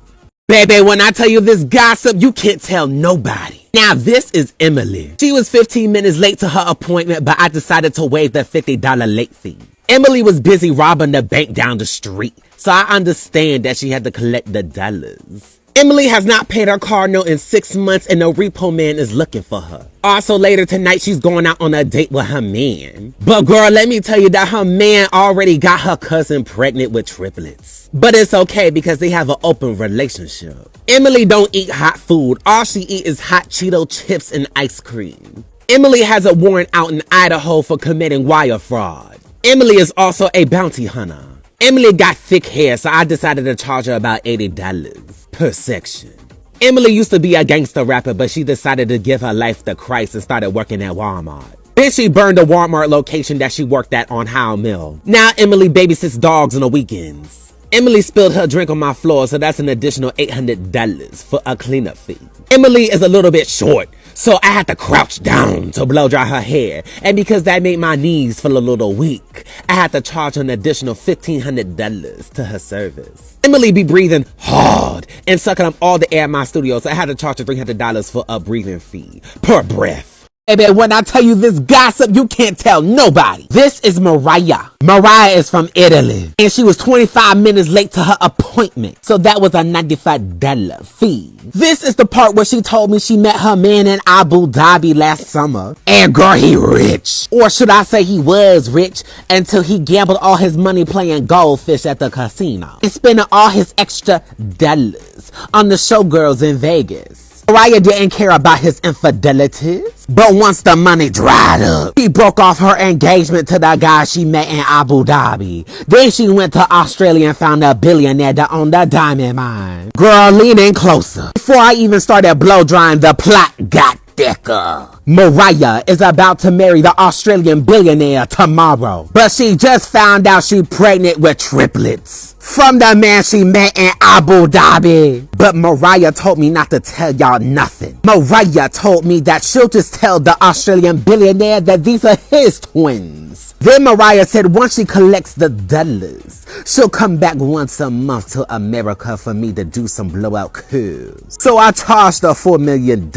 Baby, when I tell you this gossip, you can't tell nobody. Now this is Emily. She was 15 minutes late to her appointment, but I decided to waive the $50 late fee. Emily was busy robbing the bank down the street, so I understand that she had to collect the dollars. Emily has not paid her car note in 6 months and no repo man is looking for her. Also later tonight, she's going out on a date with her man. But girl, let me tell you that her man already got her cousin pregnant with triplets. But it's okay because they have an open relationship. Emily don't eat hot food. All she eat is hot Cheeto chips and ice cream. Emily has a warrant out in Idaho for committing wire fraud. Emily is also a bounty hunter. Emily got thick hair, so I decided to charge her about $80 per section. Emily used to be a gangster rapper, but she decided to give her life to Christ and started working at Walmart. Then she burned the Walmart location that she worked at on Howell Mill. Now Emily babysits dogs on the weekends. Emily spilled her drink on my floor, so that's an additional $800 for a cleanup fee. Emily is a little bit short, so I had to crouch down to blow dry her hair. And because that made my knees feel a little weak, I had to charge her an additional $1,500 to her service. Emily be breathing hard and sucking up all the air in my studio, so I had to charge her $300 for a breathing fee per breath. Baby, when I tell you this gossip, you can't tell nobody. This is Mariah. Mariah is from Italy, and she was 25 minutes late to her appointment, so that was a $95 fee. This is the part where she told me she met her man in Abu Dhabi last summer, and girl, he rich. Or should I say he was rich until he gambled all his money playing goldfish at the casino and spending all his extra dollars on the showgirls in Vegas. Mariah didn't care about his infidelities, but once the money dried up, she broke off her engagement to the guy she met in Abu Dhabi. Then she went to Australia and found a billionaire that owned a diamond mine. Girl, lean in closer. Before I even started blow drying, the plot got thicker. Mariah is about to marry the Australian billionaire tomorrow, but she just found out she's pregnant with triplets from the man she met in Abu Dhabi. But Mariah told me not to tell y'all nothing. Mariah told me that she'll just tell the Australian billionaire that these are his twins. Then Mariah said once she collects the dollars, she'll come back once a month to America for me to do some blowout curls. So I charged her $4 million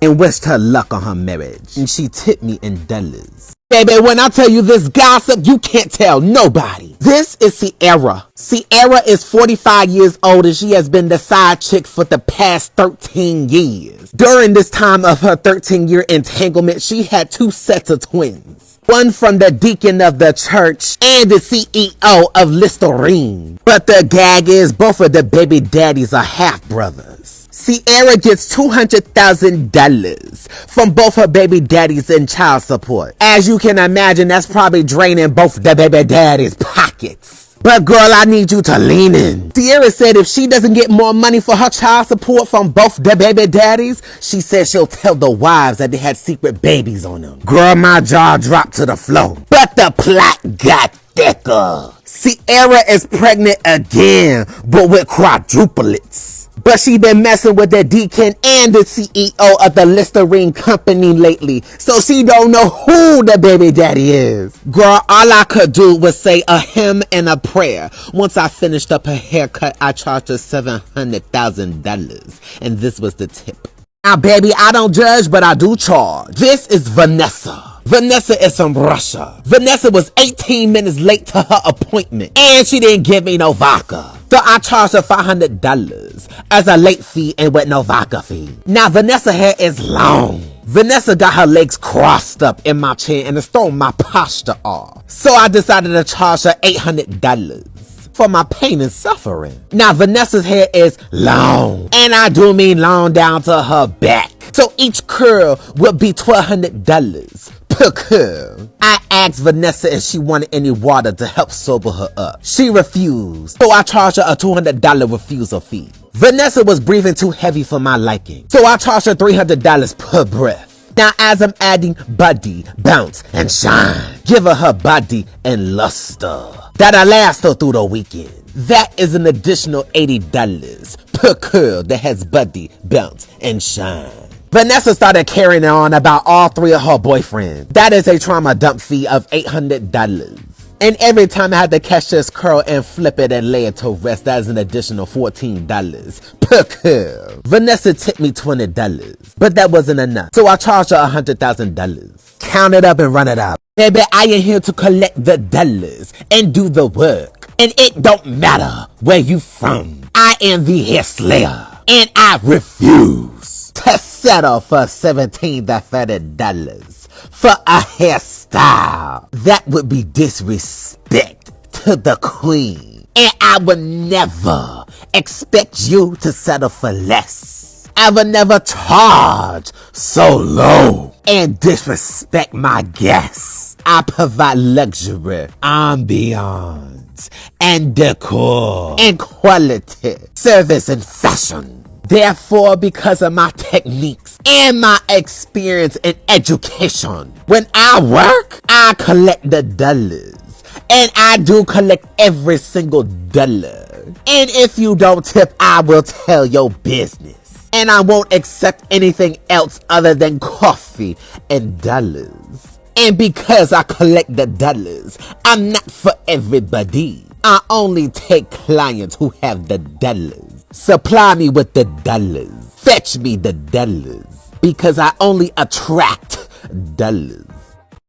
and wished her luck on her marriage, and she tipped me in dollars. Baby, when I tell you this gossip, you can't tell nobody. This is Sierra. Sierra is 45 years old and she has been the side chick for the past 13 years. During this time of her 13-year entanglement, she had 2 sets of twins. One from the deacon of the church and the CEO of Listerine. But the gag is both of the baby daddies are half brothers. Sierra gets $200,000 from both her baby daddies in child support. As you can imagine, that's probably draining both the baby daddies' pockets. But girl, I need you to lean in. Sierra said if she doesn't get more money for her child support from both the baby daddies, she said she'll tell the wives that they had secret babies on them. Girl, my jaw dropped to the floor. But the plot got thicker. Sierra is pregnant again, but with quadruplets. But she been messing with the deacon and the CEO of the Listerine company lately, so she don't know who the baby daddy is. Girl, all I could do was say a hymn and a prayer. Once I finished up her haircut, I charged her $700,000, and this was the tip. Now, baby, I don't judge, but I do charge. This is Vanessa. Vanessa is from Russia. Vanessa was 18 minutes late to her appointment, and she didn't give me no vodka. So I charged her $500 as a late fee and with no vodka fee. Now Vanessa's hair is long. Vanessa got her legs crossed up in my chair and it's throwing my posture off. So I decided to charge her $800 for my pain and suffering. Now Vanessa's hair is long, and I do mean long down to her back. So each curl would be $1,200 per curl. I asked Vanessa if she wanted any water to help sober her up. She refused, so I charged her a $200 refusal fee. Vanessa was breathing too heavy for my liking, so I charged her $300 per breath. Now as I'm adding body, bounce, and shine, give her body and luster that'll last her through the weekend. That is an additional $80 per curl that has body, bounce, and shine. Vanessa started carrying on about all three of her boyfriends. That is a trauma dump fee of $800. And every time I had to catch this curl and flip it and lay it to rest, that is an additional $14 per curl. Vanessa tipped me $20, but that wasn't enough, so I charged her $100,000. Count it up and run it up. Baby, I am here to collect the dollars and do the work. And it don't matter where you from. I am the hair slayer, and I refuse to settle for $17 to $30 for a hairstyle. That would be disrespect to the queen, and I would never expect you to settle for less. I would never charge so low and disrespect my guests. I provide luxury, ambiance, and decor, and quality, service, and fashion. Therefore, because of my techniques and my experience in education, when I work, I collect the dollars. And I do collect every single dollar. And if you don't tip, I will tell your business. And I won't accept anything else other than coffee and dollars. And because I collect the dollars, I'm not for everybody. I only take clients who have the dollars. Supply me with the dollars. Fetch me the dollars. Because I only attract dollars.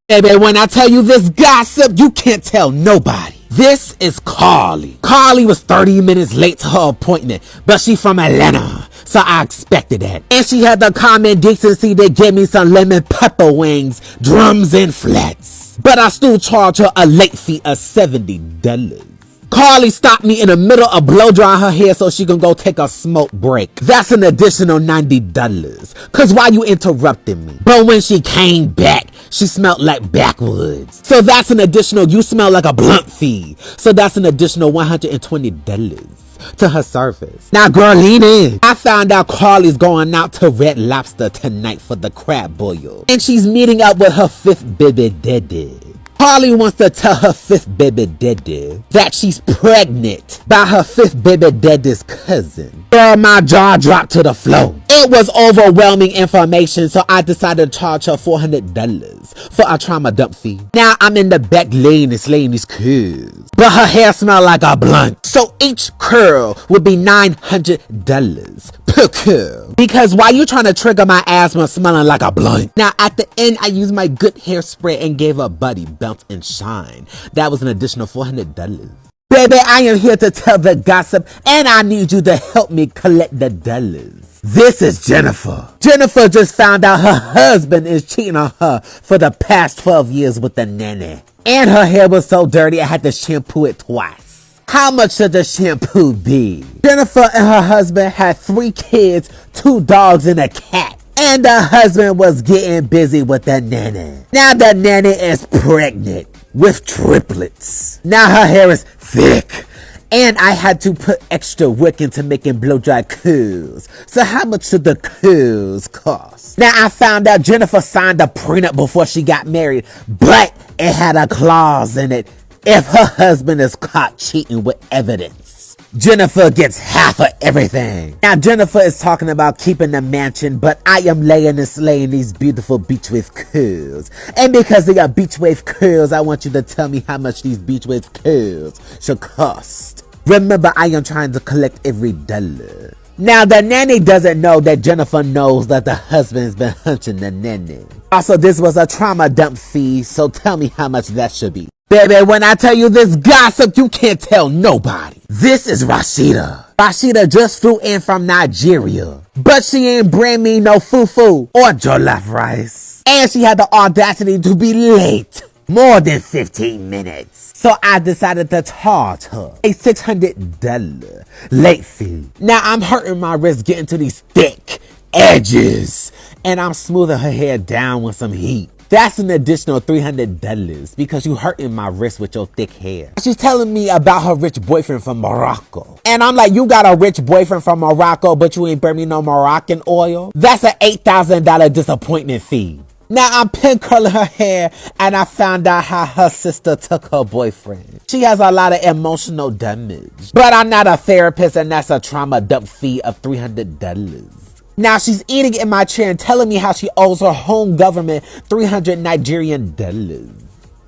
Baby, when I tell you this gossip, you can't tell nobody. This is Carly. Carly was 30 minutes late to her appointment, but she from Atlanta, so I expected that. And she had the common decency to give me some lemon pepper wings, drums, and flats. But I still charge her a late fee of $70. Carly stopped me in the middle of blow drying her hair so she can go take a smoke break. That's an additional $90. Cause why you interrupting me? But when she came back, she smelled like backwoods. So that's an additional, you smell like a blunt fee. So that's an additional $120 to her service. Now girl, lean in. I found out Carly's going out to Red Lobster tonight for the crab boil. And she's meeting up with her 5th baby daddy. Carly wants to tell her 5th baby daddy that she's pregnant by her 5th baby daddy's cousin. Girl, my jaw dropped to the floor. It was overwhelming information, so I decided to charge her $400 for a trauma dump fee. Now I'm in the back lane and slaying these curls, but her hair smelled like a blunt. So each curl would be $900 per curl. Because why you trying to trigger my asthma smelling like a blunt? Now at the end, I used my good hairspray and gave her body bounce and shine. That was an additional $400. Baby, I am here to tell the gossip, and I need you to help me collect the dollars. This is Jennifer. Jennifer just found out her husband is cheating on her for the past 12 years with a nanny. And her hair was so dirty, I had to shampoo it twice. How much should the shampoo be? Jennifer and her husband had 3 kids, 2 dogs, and a cat. And the husband was getting busy with the nanny. Now the nanny is pregnant with triplets. Now her hair is thick. And I had to put extra work into making blow dry curls. So how much should the curls cost? Now I found out Jennifer signed a prenup before she got married, but it had a clause in it. If her husband is caught cheating with evidence, Jennifer gets half of everything. Now Jennifer is talking about keeping the mansion, but I am laying and slaying these beautiful beach wave curls. And because they are beach wave curls, I want you to tell me how much these beach wave curls should cost. Remember, I am trying to collect every dollar. Now, the nanny doesn't know that Jennifer knows that the husband's been hunting the nanny. Also, this was a trauma dump fee, so tell me how much that should be. Baby, when I tell you this gossip, you can't tell nobody. This is Rashida. Rashida just flew in from Nigeria, but she ain't bring me no fufu or jollof rice. And she had the audacity to be late. More than 15 minutes. So I decided to charge her a $600 late fee. Now I'm hurting my wrist getting to these thick edges, and I'm smoothing her hair down with some heat. That's an additional $300 because you hurting my wrist with your thick hair. She's telling me about her rich boyfriend from Morocco. And I'm like, you got a rich boyfriend from Morocco, but you ain't bring me no Moroccan oil? That's an $8,000 disappointment fee. Now I'm pin curling her hair, and I found out how her sister took her boyfriend. She has a lot of emotional damage. But I'm not a therapist, and that's a trauma dump fee of $300. Now she's eating in my chair and telling me how she owes her home government 300 Nigerian dollars.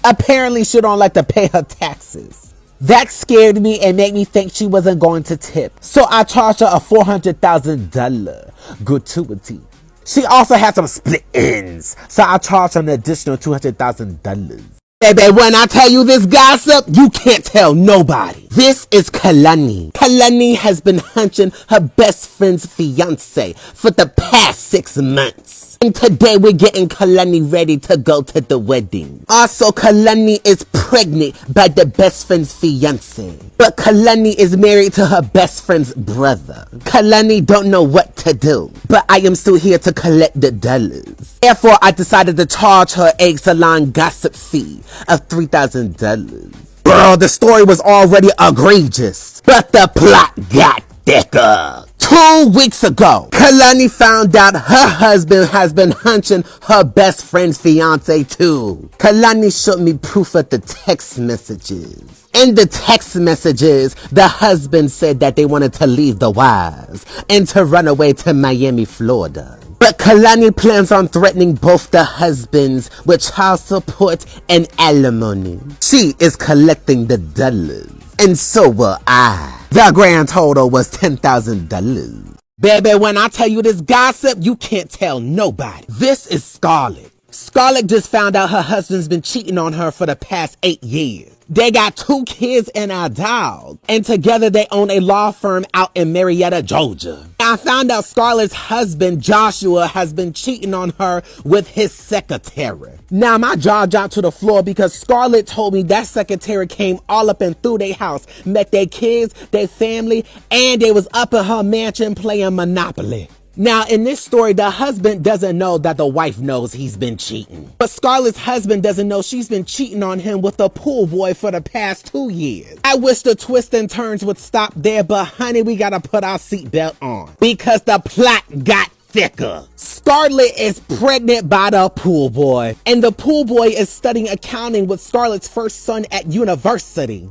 Apparently she don't like to pay her taxes. That scared me and made me think she wasn't going to tip. So I charged her a $400,000 gratuity. She also had some split ends, so I charged her an additional $200,000. Baby, when I tell you this gossip, you can't tell nobody. This is Kalani. Kalani has been hunting her best friend's fiance for the past 6 months. And today we're getting Kalani ready to go to the wedding. Also, Kalani is pregnant by the best friend's fiance. But Kalani is married to her best friend's brother. Kalani don't know what to do, but I am still here to collect the dollars. Therefore, I decided to charge her a salon gossip fee of $3,000. Girl, the story was already egregious, but the plot got thicker. 2 weeks ago, Kalani found out her husband has been hunting her best friend's fiance too. Kalani showed me proof of the text messages. In the text messages, the husband said that they wanted to leave the wives and to run away to Miami, Florida. But Kalani plans on threatening both the husbands with child support and alimony. She is collecting the dollars, and so will I. The grand total was $10,000. Baby, when I tell you this gossip, you can't tell nobody. This is Scarlett. Scarlett just found out her husband's been cheating on her for the past 8 years. They got 2 kids and a dog, and together they own a law firm out in Marietta, Georgia. I found out Scarlett's husband, Joshua, has been cheating on her with his secretary. Now my jaw dropped to the floor because Scarlett told me that secretary came all up and through their house, met their kids, their family, and they was up in her mansion playing Monopoly. Now, in this story, the husband doesn't know that the wife knows he's been cheating. But Scarlett's husband doesn't know she's been cheating on him with a pool boy for the past 2 years. I wish the twists and turns would stop there, but honey, we gotta put our seatbelt on because the plot got thicker. Scarlett is pregnant by the pool boy, and the pool boy is studying accounting with Scarlett's first son at university.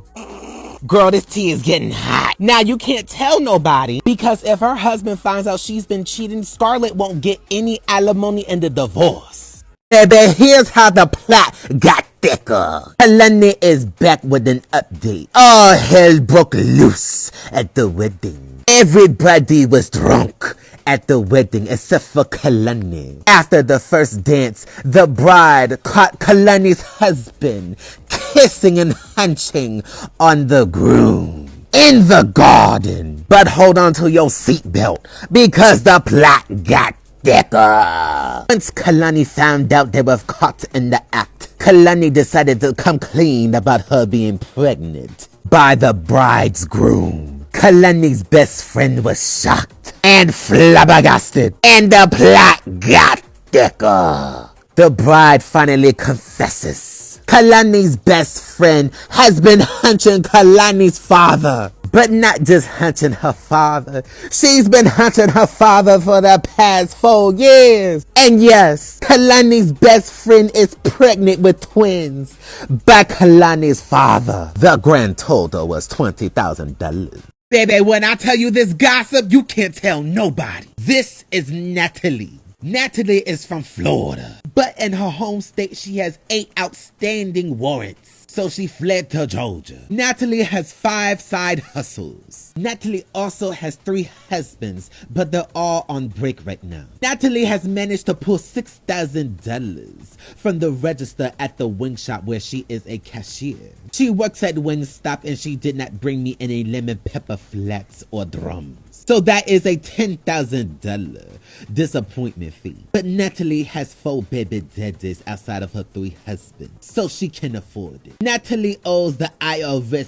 Girl, this tea is getting hot. Now, you can't tell nobody because if her husband finds out she's been cheating, Scarlett won't get any alimony in the divorce. Baby, here's how the plot got thicker. Kalani is back with an update. All hell broke loose at the wedding. Everybody was drunk at the wedding except for Kalani. After the first dance, the bride caught Kalani's husband kissing and hunching on the groom in the garden. But hold on to your seatbelt because the plot got thicker. Once Kalani found out they were caught in the act, Kalani decided to come clean about her being pregnant by the bride's groom. Kalani's best friend was shocked and flabbergasted, and the plot got thicker. The bride finally confesses. Kalani's best friend has been hunting Kalani's father. But not just hunting her father. She's been hunting her father for the past 4 years. And yes, Kalani's best friend is pregnant with twins by Kalani's father. The grand total was $20,000. Baby, when I tell you this gossip, you can't tell nobody. This is Natalie. Natalie is from Florida, but in her home state, she has 8 outstanding warrants. So she fled to Georgia. Natalie has 5 side hustles. Natalie also has 3 husbands, but they're all on break right now. Natalie has managed to pull $6,000 from the register at the wing shop where she is a cashier. She works at Wingstop and she did not bring me any lemon pepper flats or drums. So that is a $10,000 disappointment fee. But Natalie has 4 baby daddies outside of her 3 husbands, so she can afford it. Natalie owes the IRS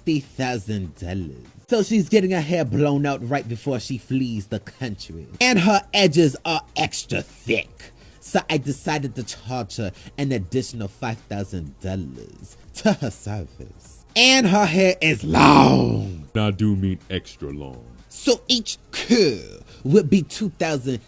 $60,000. So she's getting her hair blown out right before she flees the country. And her edges are extra thick. So I decided to charge her an additional $5,000 to her service. And her hair is long. I do mean extra long. So each curl would be $2,000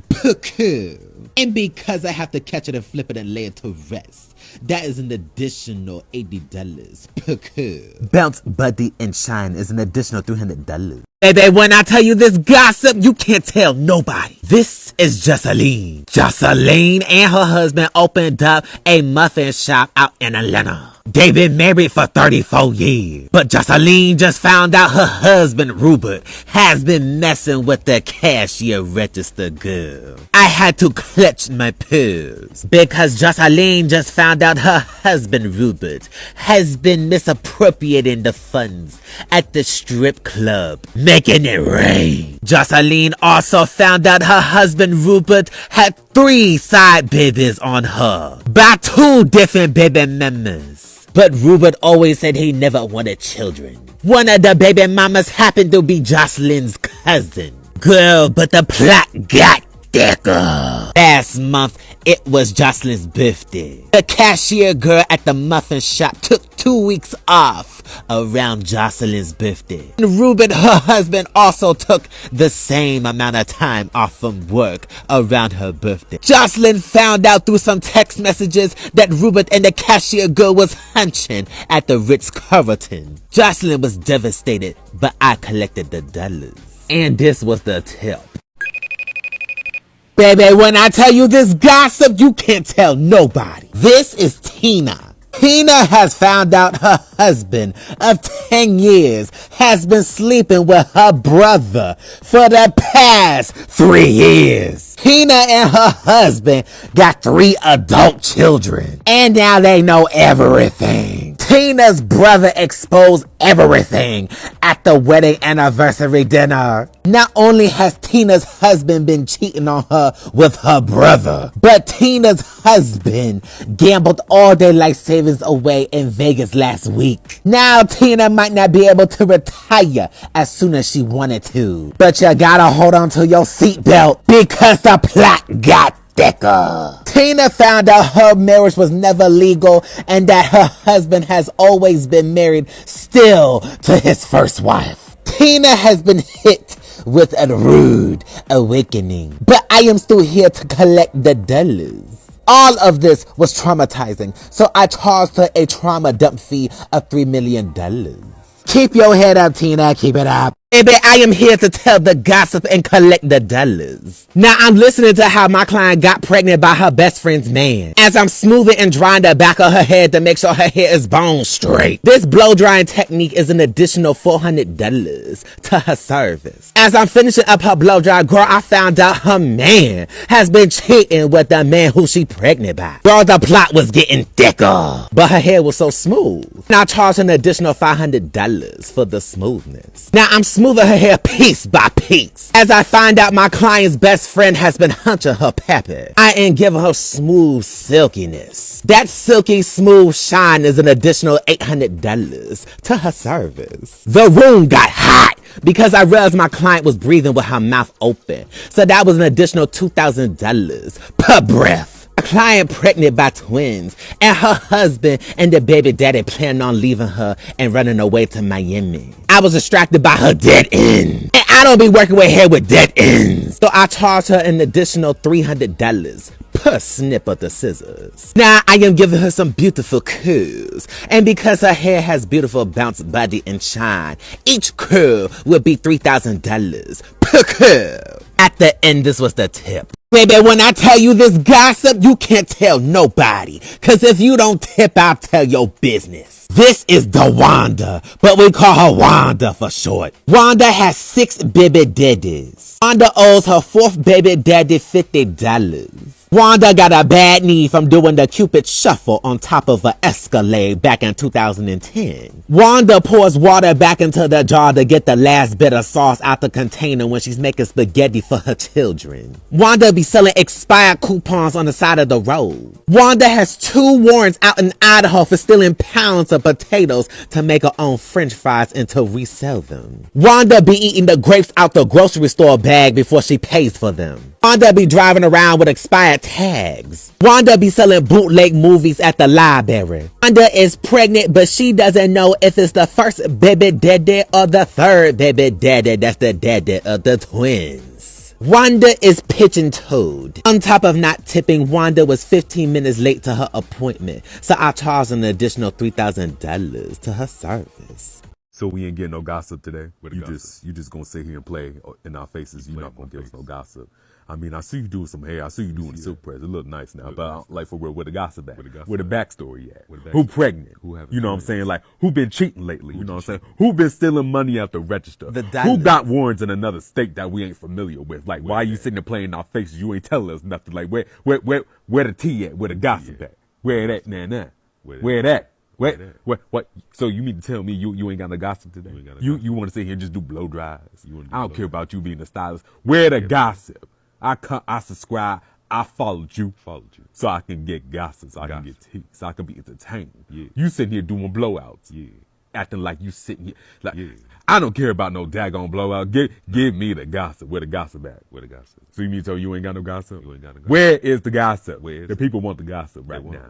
per curl. And because I have to catch it and flip it and lay it to rest, that is an additional $80 per curl. Bounce, Buddy, and Shine is an additional $300. Baby, when I tell you this gossip, you can't tell nobody. This is Jocelyn. Jocelyn and her husband opened up a muffin shop out in Atlanta. They've been married for 34 years. But Jocelyn just found out her husband, Rupert, has been messing with the cashier register girl. I had to clutch my pearls because Jocelyn just found out her husband, Rupert, has been misappropriating the funds at the strip club, making it rain. Jocelyn also found out her husband, Rupert, had 3 side babies on her by 2 different baby mamas. But Rupert always said he never wanted children. One of the baby mamas happened to be Jocelyn's cousin. Girl, but the plot got thicker. Last month, it was Jocelyn's birthday. The cashier girl at the muffin shop took 2 weeks off around Jocelyn's birthday. And Rupert, her husband, also took the same amount of time off from work around her birthday. Jocelyn found out through some text messages that Rupert and the cashier girl was hunching at the Ritz-Carlton. Jocelyn was devastated, but I collected the dollars. And this was the tip. Baby, when I tell you this gossip, you can't tell nobody. This is Tina. Tina has found out her husband of 10 years has been sleeping with her brother for the past 3 years. Tina and her husband got 3 adult children, and now they know everything. Tina's brother exposed everything at the wedding anniversary dinner. Not only has Tina's husband been cheating on her with her brother, but Tina's husband gambled all their life savings away in Vegas last week. Now Tina might not be able to retire as soon as she wanted to, but you gotta hold on to your seatbelt because the plot got thicker. Tina found out her marriage was never legal and that her husband has always been married still to his first wife. Tina has been hit with a rude awakening, but I am still here to collect the dollars. All of this was traumatizing, so I charged her a trauma dump fee of $3 million. Keep your head up, Tina. Keep it up. Baby, I am here to tell the gossip and collect the dollars. Now, I'm listening to how my client got pregnant by her best friend's man, as I'm smoothing and drying the back of her head to make sure her hair is bone straight. This blow drying technique is an additional $400 to her service. As I'm finishing up her blow dry, girl, I found out her man has been cheating with the man who she pregnant by. Girl, the plot was getting thicker, but her hair was so smooth. Now I charge an additional $500 for the smoothness. Now I'm smoothing her hair piece by piece. As I find out my client's best friend has been hunching her peppy, I am giving her smooth silkiness. That silky smooth shine is an additional $800 to her service. The room got hot because I realized my client was breathing with her mouth open, so that was an additional $2,000 per breath. A client pregnant by twins, and her husband and the baby daddy planning on leaving her and running away to Miami. I was distracted by her dead end, and I don't be working with hair with dead ends, so I charged her an additional $300 per snip of the scissors. Now I am giving her some beautiful curls, and because her hair has beautiful bounce, body, and shine, each curl will be $3,000 per curl. At the end, this was the tip. Baby, when I tell you this gossip, you can't tell nobody. Cause if you don't tip, I'll tell your business. This is the Wanda, but we call her Wanda for short. Wanda has 6 baby daddies. Wanda owes her 4th baby daddy $50. Wanda got a bad knee from doing the Cupid shuffle on top of an Escalade back in 2010. Wanda pours water back into the jar to get the last bit of sauce out the container when she's making spaghetti for her children. Wanda be selling expired coupons on the side of the road. Wanda has 2 warrants out in Idaho for stealing pounds of potatoes to make her own french fries and to resell them. Wanda be eating the grapes out the grocery store bag before she pays for them. Wanda be driving around with expired tags. Wanda be selling bootleg movies at the library. Wanda is pregnant, but she doesn't know if it's the first baby daddy or the 3rd baby daddy that's the daddy of the twins. Wanda is pigeon-toed. On top of not tipping, Wanda was 15 minutes late to her appointment, so I charged an additional $3,000 to her service. So we ain't getting no gossip today. You just gonna sit here and play in our faces. You're not gonna give us no gossip. I mean, I see you doing some hair. I see you doing the silk press. It look nice now. But like for real, where the gossip at? Where the backstory at? Who pregnant? You know what I'm saying? Like who been cheating lately? You know what I'm saying? Who been stealing money out the register? Who got warrants in another state that we ain't familiar with? Like why are you sitting there playing in our faces? You ain't telling us nothing. Like where the tea at? Where the gossip at? Where it at now? Where it at? What? So you mean to tell me you ain't got no gossip today? You want to sit here and just do blow dries? I don't care about you being a stylist. Where the gossip? I subscribe. I followed you. So I can get gossip. So I can get tea. So I can be entertained. Yeah. You sitting here doing blowouts. Yeah. Acting like you sitting here. Like I don't care about no daggone blowout. Give me the gossip. Where the gossip at? So you mean to tell you ain't got no gossip? Where is the gossip? The people want the gossip right now.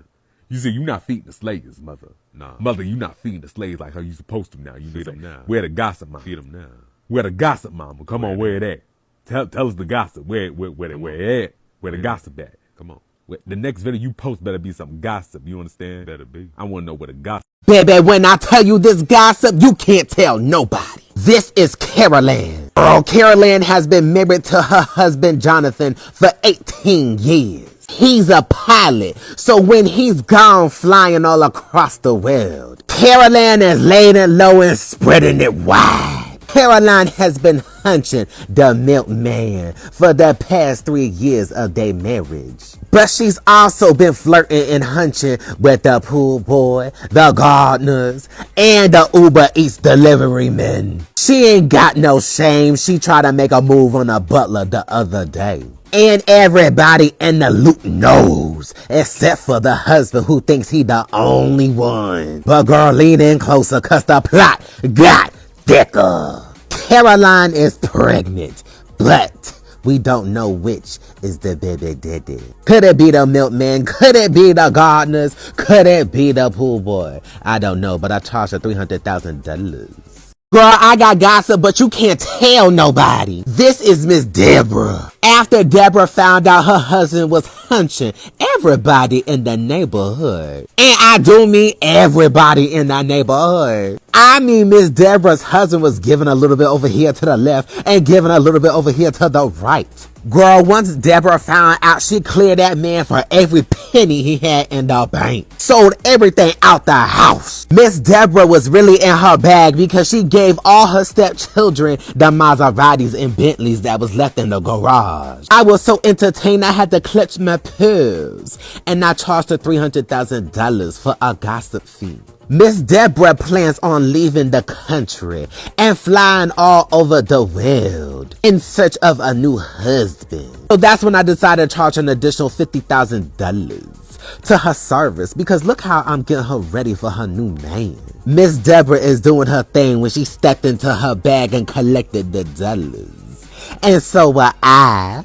You see, you not feeding the slaves, mother. Nah. Mother, you not feeding the slaves like how you supposed to now. You feed them now. Where the gossip mama? Feed them now. Where the gossip mama? Come on, where it at? Tell us the gossip. Where it at? Where the gossip at? Come on. The next video you post better be some gossip. You understand? Better be. I want to know where the gossip. Baby, when I tell you this gossip, you can't tell nobody. This is Carol Ann. Girl, Carol Ann has been married to her husband Jonathan for 18 years. He's a pilot, so when he's gone flying all across the world, Caroline is laying it low and spreading it wide. Caroline has been hunching the milkman for the past 3 years of their marriage. But she's also been flirting and hunching with the pool boy, the gardeners, and the Uber Eats delivery men. She ain't got no shame. She tried to make a move on a butler the other day. And everybody in the loop knows, except for the husband who thinks he the only one. But girl, lean in closer, cause the plot got thicker. Caroline is pregnant, but we don't know which is the baby daddy. Could it be the milkman? Could it be the gardeners? Could it be the pool boy? I don't know, but I charged her $300,000. Girl, I got gossip, but you can't tell nobody. This is Miss Deborah. After Deborah found out her husband was hunching everybody in the neighborhood. And I do mean everybody in the neighborhood. I mean Miss Deborah's husband was giving a little bit over here to the left and giving a little bit over here to the right. Girl, once Deborah found out, she cleared that man for every penny he had in the bank. Sold everything out the house. Miss Deborah was really in her bag because she gave all her stepchildren the Maseratis and Bentleys that was left in the garage. I was so entertained I had to clutch my pearls. And I charged her $300,000 for a gossip fee. Miss Deborah plans on leaving the country and flying all over the world in search of a new husband. So that's when I decided to charge an additional $50,000 to her service because look how I'm getting her ready for her new man. Miss Deborah is doing her thing when she stepped into her bag and collected the dollars. And so will I.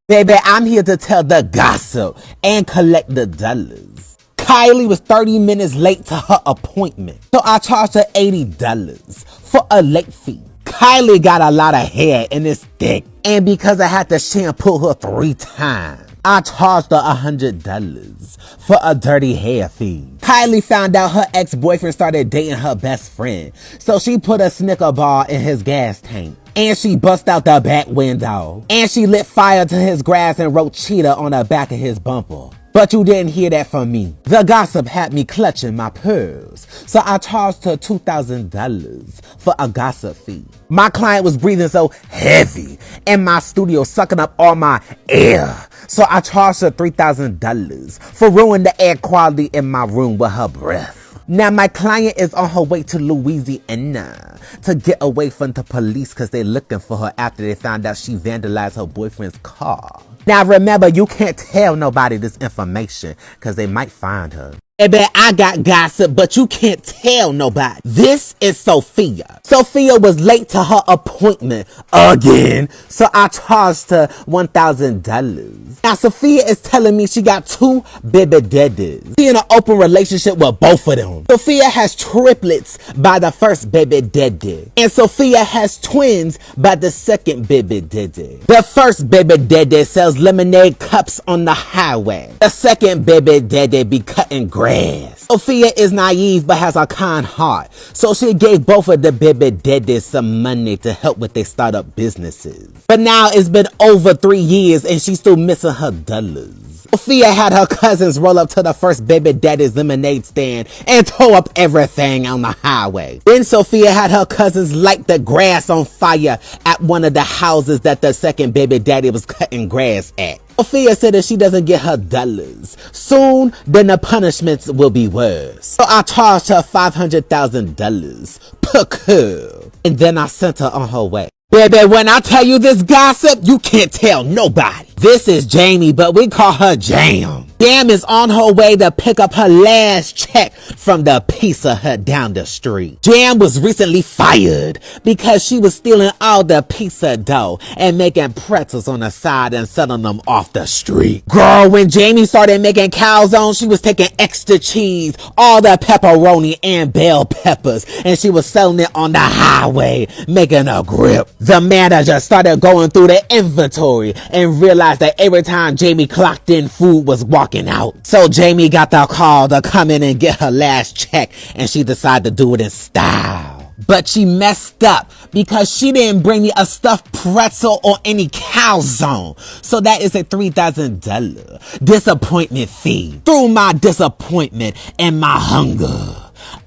Baby, I'm here to tell the gossip and collect the dollars. Kylie was 30 minutes late to her appointment, so I charged her $80 for a late fee. Kylie got a lot of hair and it's thick, and because I had to shampoo her 3 times, I charged her $100 for a dirty hair fee. Kylie found out her ex-boyfriend started dating her best friend, so she put a Snicker bar in his gas tank. And she bust out the back window. And she lit fire to his grass and wrote cheetah on the back of his bumper. But you didn't hear that from me. The gossip had me clutching my pearls, so I charged her $2,000 for a gossip fee. My client was breathing so heavy in my studio, sucking up all my air, so I charged her $3,000 for ruining the air quality in my room with her breath. Now my client is on her way to Louisiana to get away from the police because they're looking for her after they found out she vandalized her boyfriend's car. Now remember, you can't tell nobody this information because they might find her. Baby, I got gossip, but you can't tell nobody. This is Sophia. Sophia was late to her appointment again, so I charged her $1,000. Now Sophia is telling me she got 2 baby daddies. She in an open relationship with both of them. Sophia has triplets by the first baby daddy, and Sophia has twins by the second baby daddy. The first baby daddy sells lemonade cups on the highway. The second baby daddy be cutting grass. Sophia is naive but has a kind heart, so she gave both of the baby daddies some money to help with their startup businesses. But now it's been over 3 years and she's still missing her dollars. Sophia had her cousins roll up to the first baby daddy's lemonade stand and tore up everything on the highway. Then Sophia had her cousins light the grass on fire at one of the houses that the second baby daddy was cutting grass at. Sophia said if she doesn't get her dollars soon, then the punishments will be worse. So I charged her $500,000 per curl, and then I sent her on her way. Baby, when I tell you this gossip, you can't tell nobody. This is Jamie, but we call her Jam. Jam is on her way to pick up her last check from the Pizza Hut down the street. Jam was recently fired because she was stealing all the pizza dough and making pretzels on the side and selling them off the street. Girl, when Jamie started making calzones, she was taking extra cheese, all the pepperoni and bell peppers, and she was selling it on the highway, making a grip. The manager started going through the inventory and realized that every time Jamie clocked in, food was walking out. So Jamie got the call to come in and get her last check, and she decided to do it in style. But she messed up because she didn't bring me a stuffed pretzel or any calzone. So that is a $3,000 disappointment fee. Through my disappointment and my hunger,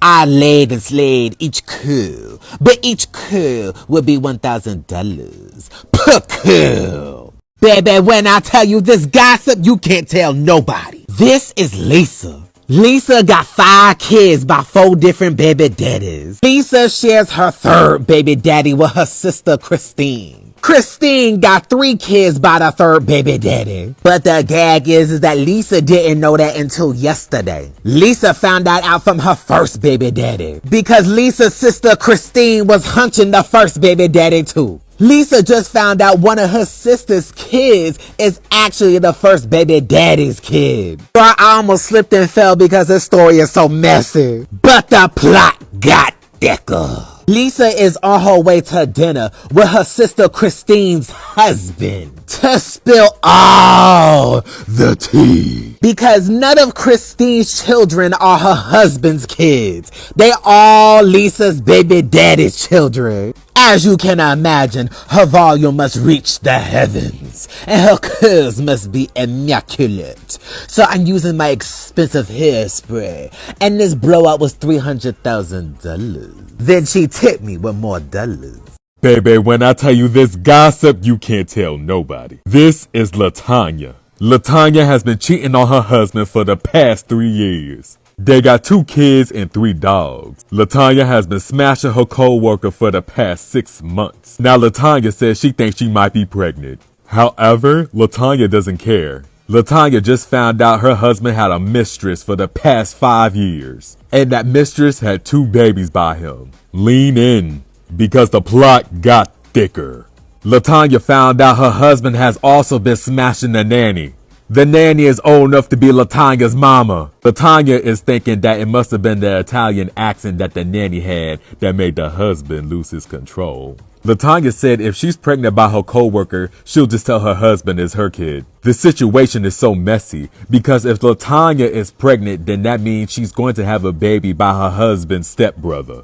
I laid and slayed each curl, but each curl would be $1,000 per curl. Baby, when I tell you this gossip, you can't tell nobody. This is Lisa. Lisa got 5 kids by 4 different baby daddies. Lisa shares her 3rd baby daddy with her sister Christine. Christine got 3 kids by the 3rd baby daddy. But the gag is that Lisa didn't know that until yesterday. Lisa found that out from her 1st baby daddy, because Lisa's sister Christine was hunching the 1st baby daddy too. Lisa just found out one of her sister's kids is actually the 1st baby daddy's kid. I almost slipped and fell because this story is so messy. But the plot got thicker. Lisa is on her way to dinner with her sister Christine's husband to spill all the tea. Because none of Christine's children are her husband's kids. They all Lisa's baby daddy's children. As you can imagine, her volume must reach the heavens, and her curls must be immaculate. So I'm using my expensive hairspray, and this blowout was $300,000. Then she tipped me with more dollars. Baby, when I tell you this gossip, you can't tell nobody. This is LaTanya. LaTanya has been cheating on her husband for the past 3 years. They got 2 kids and 3 dogs. LaTanya has been smashing her co-worker for the past 6 months. Now LaTanya says she thinks she might be pregnant. However, LaTanya doesn't care. LaTanya just found out her husband had a mistress for the past 5 years. And that mistress had 2 babies by him. Lean in, because the plot got thicker. LaTanya found out her husband has also been smashing the nanny. The nanny is old enough to be LaTanya's mama. LaTanya is thinking that it must have been the Italian accent that the nanny had that made the husband lose his control. LaTanya said if she's pregnant by her coworker, she'll just tell her husband is her kid. The situation is so messy because if LaTanya is pregnant, then that means she's going to have a baby by her husband's stepbrother.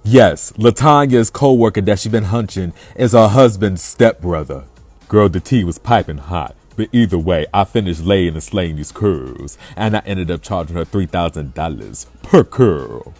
Yes, Latanya's co-worker that she been hunching is her husband's stepbrother. Girl, the tea was piping hot. But either way, I finished laying and slaying these curls, and I ended up charging her $3,000 per curl.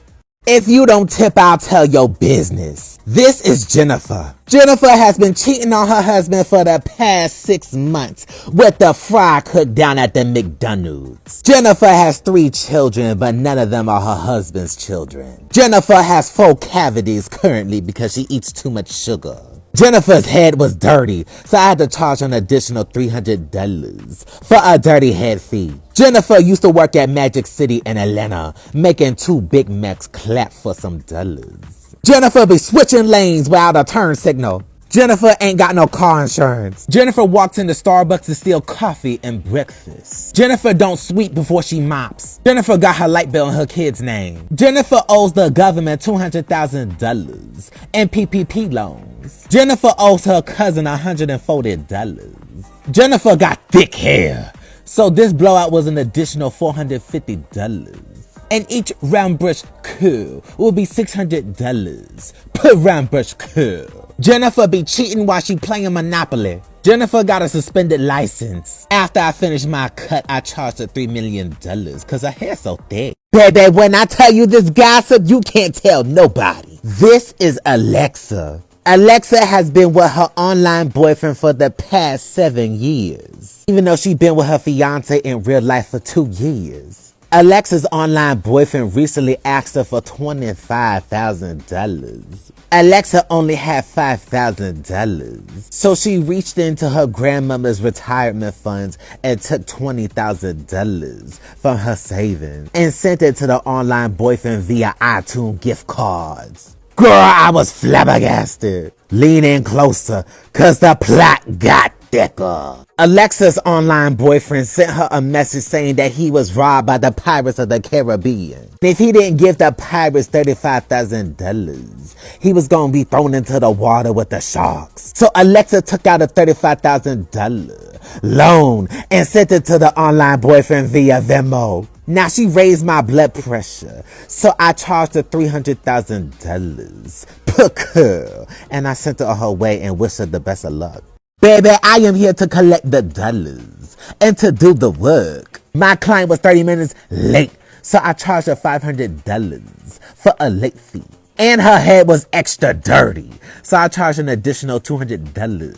If you don't tip, I'll tell your business. This is Jennifer. Jennifer has been cheating on her husband for the past 6 months with the fry cook down at the McDonald's. Jennifer has 3 children, but none of them are her husband's children. Jennifer has 4 cavities currently because she eats too much sugar. Jennifer's head was dirty, so I had to charge an additional $300 for a dirty head fee. Jennifer used to work at Magic City in Atlanta, making 2 Big Macs clap for some dollars. Jennifer be switching lanes without a turn signal. Jennifer ain't got no car insurance. Jennifer walks into Starbucks to steal coffee and breakfast. Jennifer don't sweep before she mops. Jennifer got her light bill in her kid's name. Jennifer owes the government $200,000 in PPP loans. Jennifer owes her cousin $140. Jennifer got thick hair, so this blowout was an additional $450. And each round brush curl will be $600 per round brush curl. Jennifer be cheating while she playing Monopoly. Jennifer got a suspended license. After I finished my cut, I charged her $3 million cause her hair's so thick. Baby, when I tell you this gossip, you can't tell nobody. This is Alexa. Alexa has been with her online boyfriend for the past 7 years, even though she's been with her fiance in real life for 2 years. Alexa's online boyfriend recently asked her for $25,000. Alexa only had $5,000, so she reached into her grandmother's retirement funds and took $20,000 from her savings and sent it to the online boyfriend via iTunes gift cards. Girl, I was flabbergasted. Lean in closer, cause the plot got thicker. Alexa's online boyfriend sent her a message saying that he was robbed by the Pirates of the Caribbean. And if he didn't give the pirates $35,000, he was gonna be thrown into the water with the sharks. So Alexa took out a $35,000 loan and sent it to the online boyfriend via Venmo. Now she raised my blood pressure, so I charged her $300,000 per curl, and I sent her way and wished her the best of luck. Baby, I am here to collect the dollars and to do the work. My client was 30 minutes late, so I charged her $500 for a late fee. And her hair was extra dirty, so I charged an additional $200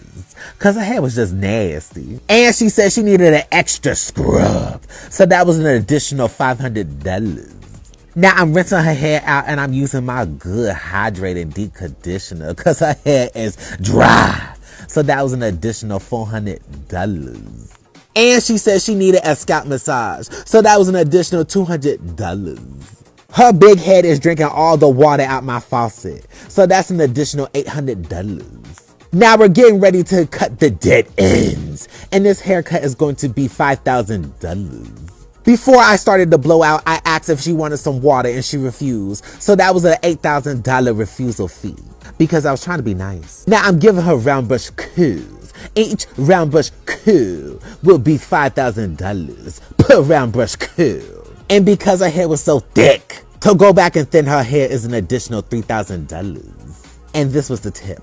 because her hair was just nasty. And she said she needed an extra scrub, so that was an additional $500. Now I'm rinsing her hair out and I'm using my good hydrating deep conditioner because her hair is dry, so that was an additional $400. And she said she needed a scalp massage, so that was an additional $200. Her big head is drinking all the water out my faucet, so that's an additional $800. Now we're getting ready to cut the dead ends, and this haircut is going to be $5,000. Before I started the blowout, I asked if she wanted some water and she refused, so that was an $8,000 refusal fee because I was trying to be nice. Now I'm giving her round brush curls. Each round brush curl will be $5,000 per round brush curl. And because her hair was so thick, to go back and thin her hair is an additional $3,000. And this was the tip.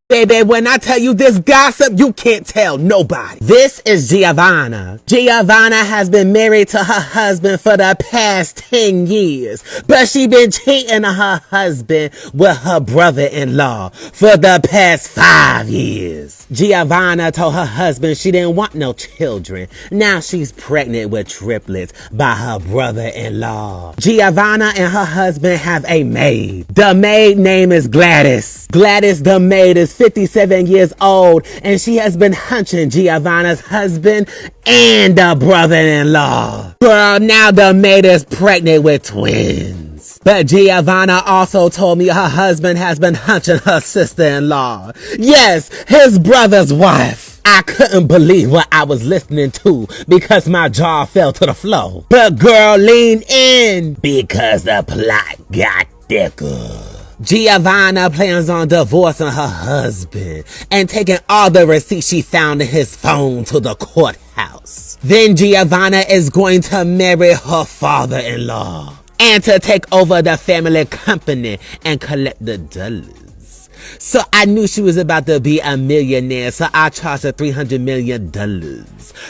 Baby, when I tell you this gossip, you can't tell nobody. This is Giovanna. Giovanna has been married to her husband for the past 10 years, but she been cheating on her husband with her brother-in-law for the past 5 years. Giovanna told her husband she didn't want no children. Now she's pregnant with triplets by her brother-in-law. Giovanna and her husband have a maid. The maid name is Gladys. Gladys the maid is 57 years old, and she has been hunching Giovanna's husband and the brother-in-law. Girl, now the maid is pregnant with twins. But Giovanna also told me her husband has been hunching her sister-in-law. Yes, his brother's wife. I couldn't believe what I was listening to because my jaw fell to the floor. But girl, lean in because the plot got thicker. Giovanna plans on divorcing her husband and taking all the receipts she found in his phone to the courthouse. Then Giovanna is going to marry her father-in-law. and to take over the family company and collect the dollars. So I knew she was about to be a millionaire, so I charged her $300 million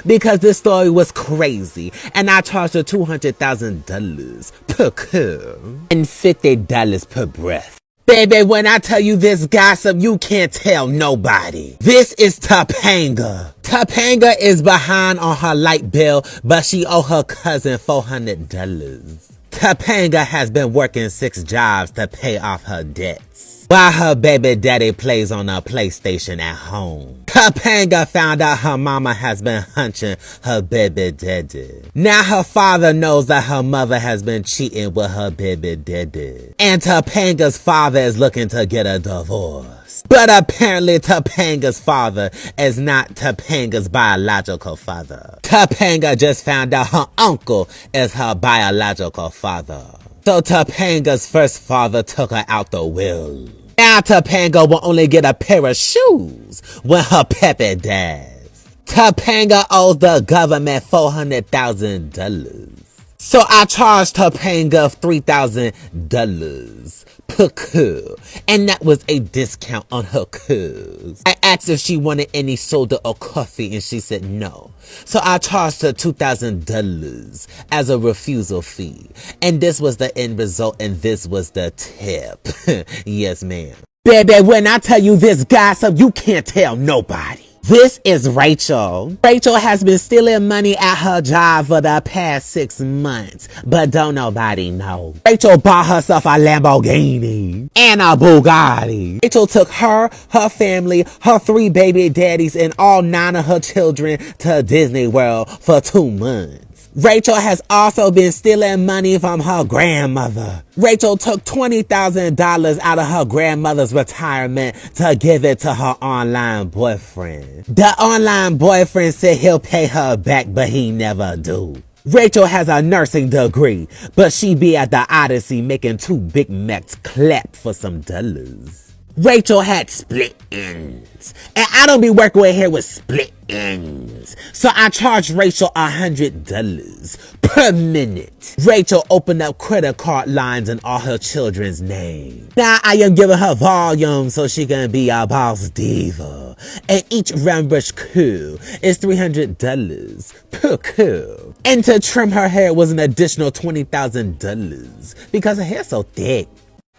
because this story was crazy, and I charged her $200,000 per curl and $50 per breath. Baby, when I tell you this gossip, you can't tell nobody. This is Topanga. Topanga is behind on her light bill, but she owe her cousin $400. Topanga has been working 6 jobs to pay off her debts, while her baby daddy plays on a PlayStation at home. Topanga found out her mama has been hunching her baby daddy. Now her father knows that her mother has been cheating with her baby daddy, and Topanga's father is looking to get a divorce. But apparently Topanga's father is not Topanga's biological father. Topanga just found out her uncle is her biological father. So Topanga's first father took her out the will. Now Topanga will only get a pair of shoes when her peppy dies. Topanga owes the government $400,000. So I charged Topanga $3,000 per curl, and that was a discount on her curls. I asked if she wanted any soda or coffee, and she said no. So I charged her $2,000 as a refusal fee, and this was the end result, and this was the tip. Yes, ma'am. Baby, when I tell you this gossip, you can't tell nobody. This is Rachel. Rachel has been stealing money at her job for the past 6 months, but don't nobody know. Rachel bought herself a Lamborghini and a Bugatti. Rachel took her family, her 3 baby daddies, and all 9 of her children to Disney World for 2 months. Rachel has also been stealing money from her grandmother. Rachel took $20,000 out of her grandmother's retirement to give it to her online boyfriend. The online boyfriend said he'll pay her back, but he never do. Rachel has a nursing degree, but she be at the Odyssey making 2 Big Macs clap for some dollars. Rachel had split ends, and I don't be working with here with split ends. So I charged Rachel $100 per minute. Rachel opened up credit card lines in all her children's names. Now I am giving her volume so she can be a boss diva. And each Rambrush curl is $300 per curl. And to trim her hair was an additional $20,000 because her hair's so thick.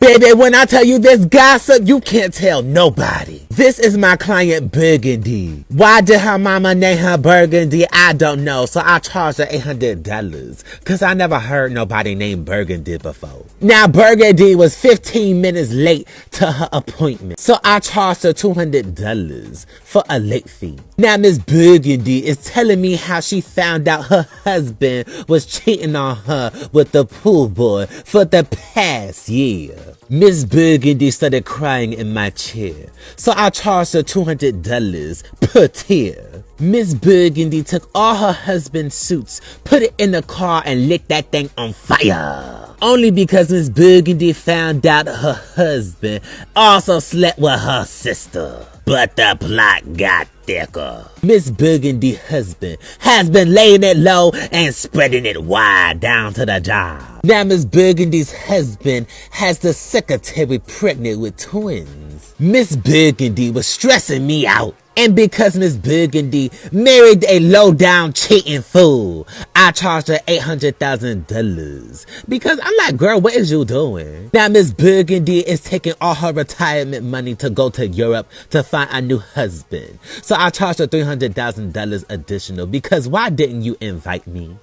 Baby, when I tell you this gossip, you can't tell nobody. This is my client Burgundy. Why did her mama name her Burgundy? I don't know. So I charged her $800 because I never heard nobody named Burgundy before. Now Burgundy was 15 minutes late to her appointment. So I charged her $200 for a late fee. Now Miss Burgundy is telling me how she found out her husband was cheating on her with the pool boy for the past year. Miss Burgundy started crying in my chair, so I charged her $200 per tear. Miss Burgundy took all her husband's suits, put it in the car, and lit that thing on fire. Only because Miss Burgundy found out her husband also slept with her sister. But the plot got thicker. Miss Burgundy's husband has been laying it low and spreading it wide down to the job. Now Miss Burgundy's husband has the secretary pregnant with twins. Miss Burgundy was stressing me out. And because Miss Burgundy married a low-down cheating fool, I charged her $800,000. Because I'm like, girl, what is you doing? Now Miss Burgundy is taking all her retirement money to go to Europe to find a new husband. So I charged her $300,000 additional because why didn't you invite me?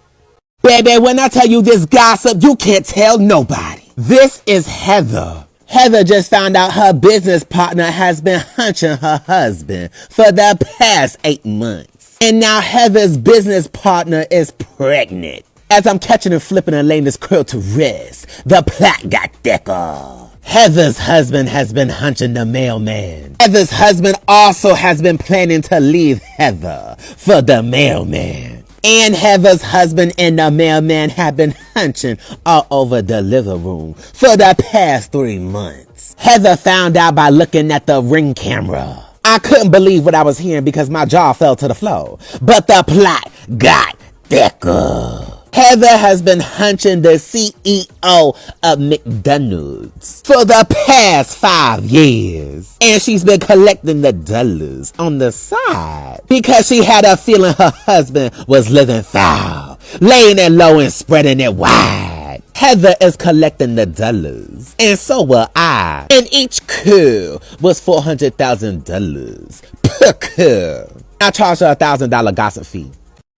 Baby, when I tell you this gossip, you can't tell nobody. This is Heather. Heather just found out her business partner has been hunching her husband for the past 8 months. And now Heather's business partner is pregnant. As I'm catching and flipping and laying this curl to rest, the plot got thicker. Heather's husband has been hunching the mailman. Heather's husband also has been planning to leave Heather for the mailman. And Heather's husband and the mailman have been hunching all over the living room for the past 3 months. Heather found out by looking at the Ring camera. I couldn't believe what I was hearing because my jaw fell to the floor. But the plot got thicker. Heather has been hunching the CEO of McDonald's for the past 5 years. And she's been collecting the dollars on the side because she had a feeling her husband was living foul, laying it low and spreading it wide. Heather is collecting the dollars, and so will I. And each coup was $400,000 per coup. I charge her $1,000 gossip fee.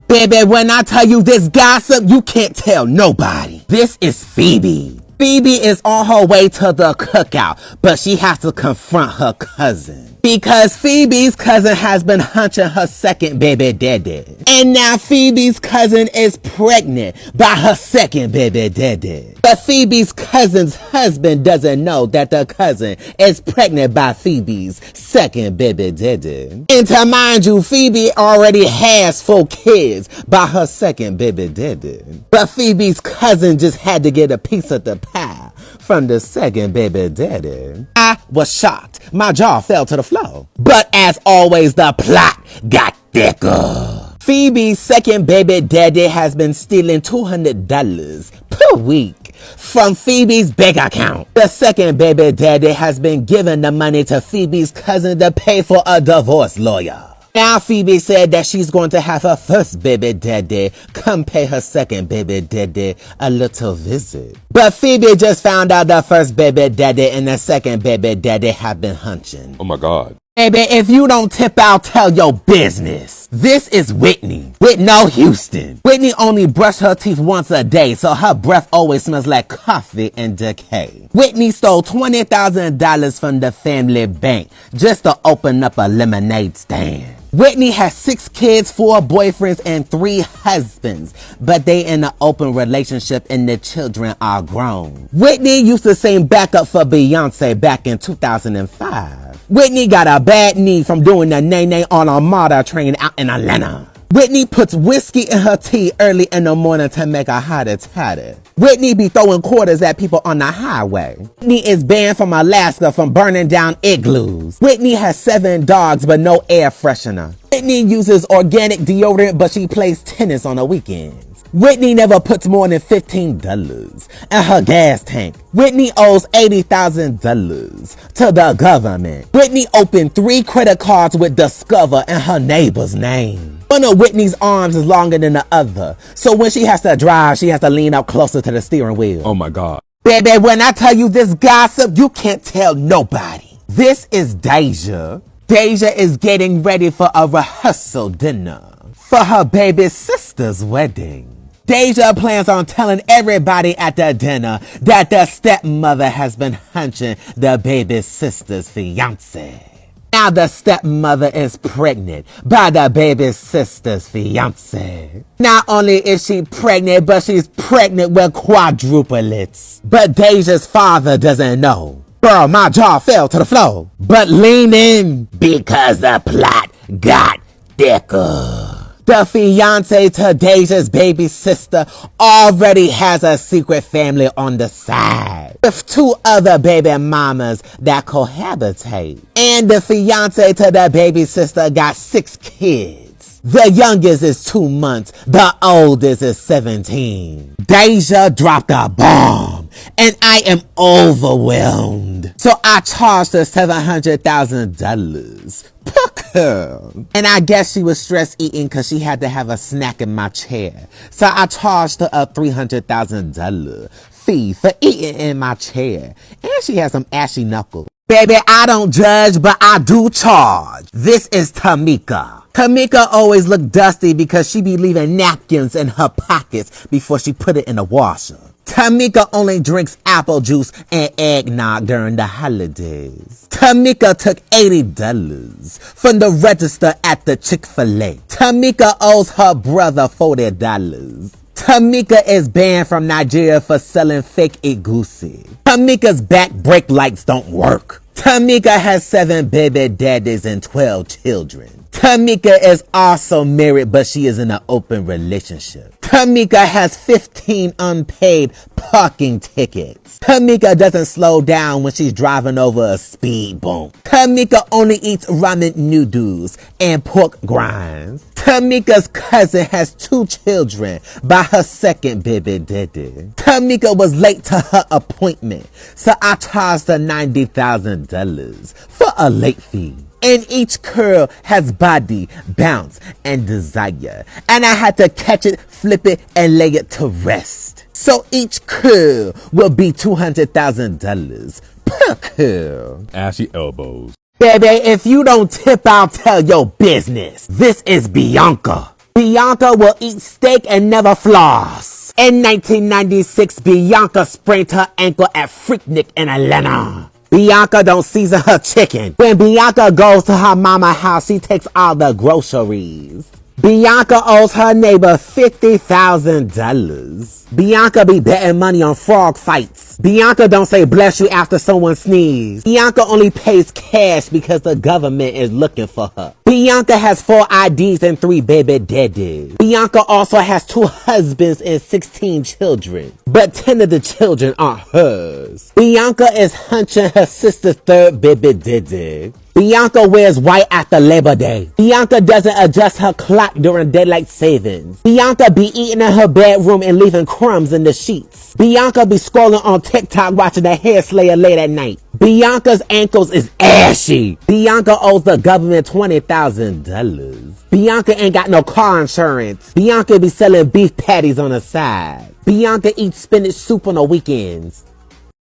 Baby, when I tell you this gossip, you can't tell nobody. This is Phoebe. Phoebe is on her way to the cookout, but she has to confront her cousin. Because Phoebe's cousin has been hunching her second baby daddy. And now Phoebe's cousin is pregnant by her second baby daddy. But Phoebe's cousin's husband doesn't know that the cousin is pregnant by Phoebe's second baby daddy. And to mind you, Phoebe already has 4 kids by her second baby daddy. But Phoebe's cousin just had to get a piece of the pie from the second baby daddy. I was shocked. My jaw fell to the floor. But as always, the plot got thicker. Phoebe's second baby daddy has been stealing $200 per week from Phoebe's bank account. The second baby daddy has been giving the money to Phoebe's cousin to pay for a divorce lawyer. Now Phoebe said that she's going to have her first baby daddy come pay her second baby daddy a little visit. But Phoebe just found out the first baby daddy and the second baby daddy have been hunching. Oh my God. Baby, if you don't tip, I'll tell your business. This is Whitney with no Houston. Whitney only brushed her teeth once a day, so her breath always smells like coffee and decay. Whitney stole $20,000 from the family bank just to open up a lemonade stand. Whitney has 6 kids, 4 boyfriends, and 3 husbands, but they in an open relationship and the children are grown. Whitney used to sing backup for Beyonce back in 2005. Whitney got a bad knee from doing the Nene on Armada train out in Atlanta. Whitney puts whiskey in her tea early in the morning to make her hotter tatted. Whitney be throwing quarters at people on the highway. Whitney is banned from Alaska from burning down igloos. Whitney has 7 dogs but no air freshener. Whitney uses organic deodorant but she plays tennis on the weekends. Whitney never puts more than $15 in her gas tank. Whitney owes $80,000 to the government. Whitney opened 3 credit cards with Discover in her neighbor's name. One of Whitney's arms is longer than the other, so when she has to drive, she has to lean up closer to the steering wheel. Oh my God. Baby, when I tell you this gossip, you can't tell nobody. This is Deja. Deja is getting ready for a rehearsal dinner for her baby sister's wedding. Deja plans on telling everybody at the dinner that the stepmother has been hunching the baby sister's fiance. Now the stepmother is pregnant by the baby sister's fiance. Not only is she pregnant, but she's pregnant with quadruplets. But Deja's father doesn't know. Girl, my jaw fell to the floor. But lean in because the plot got thicker. The fiance to Deja's baby sister already has a secret family on the side with 2 other baby mamas that cohabitate. And the fiance to the baby sister got 6 kids. The youngest is 2 months. The oldest is 17. Deja dropped a bomb and I am overwhelmed. So I charged her $700,000 per curl. And I guess she was stress eating because she had to have a snack in my chair. So I charged her a $300,000 fee for eating in my chair. And she has some ashy knuckles. Baby, I don't judge, but I do charge. This is Tamika. Tamika always look dusty because she be leaving napkins in her pockets before she put it in the washer. Tamika only drinks apple juice and eggnog during the holidays. Tamika took $80 from the register at the Chick-fil-A. Tamika owes her brother $40. Tamika is banned from Nigeria for selling fake egusi. Tamika's back brake lights don't work. Tamika has 7 baby daddies and 12 children. Tamika is also married, but she is in an open relationship. Tamika has 15 unpaid parking tickets. Tamika doesn't slow down when she's driving over a speed bump. Tamika only eats ramen noodles and pork grinds. Tamika's cousin has 2 children by her second baby daddy. Tamika was late to her appointment, so I charged her $90,000 for a late fee. And each curl has body, bounce, and desire. And I had to catch it, flip it, and lay it to rest. So each curl will be $200,000 per curl. Ashy elbows. Baby, if you don't tip, I'll tell your business. This is Bianca. Bianca will eat steak and never floss. In 1996, Bianca sprained her ankle at Freaknik in Atlanta. Bianca don't season her chicken. When Bianca goes to her mama's house, she takes all the groceries. Bianca owes her neighbor $50,000. Bianca be betting money on frog fights. Bianca don't say bless you after someone sneezes. Bianca only pays cash because the government is looking for her. Bianca has 4 IDs and 3 baby daddies. Bianca also has 2 husbands and 16 children, but 10 of the children aren't hers. Bianca is hunching her sister's 3rd baby daddy. Bianca wears white after Labor Day. Bianca doesn't adjust her clock during daylight savings. Bianca be eating in her bedroom and leaving crumbs in the sheets. Bianca be scrolling on TikTok watching the hair slayer late at night. Bianca's ankles is ashy. Bianca owes the government $20,000. Bianca ain't got no car insurance. Bianca be selling beef patties on the side. Bianca eats spinach soup on the weekends.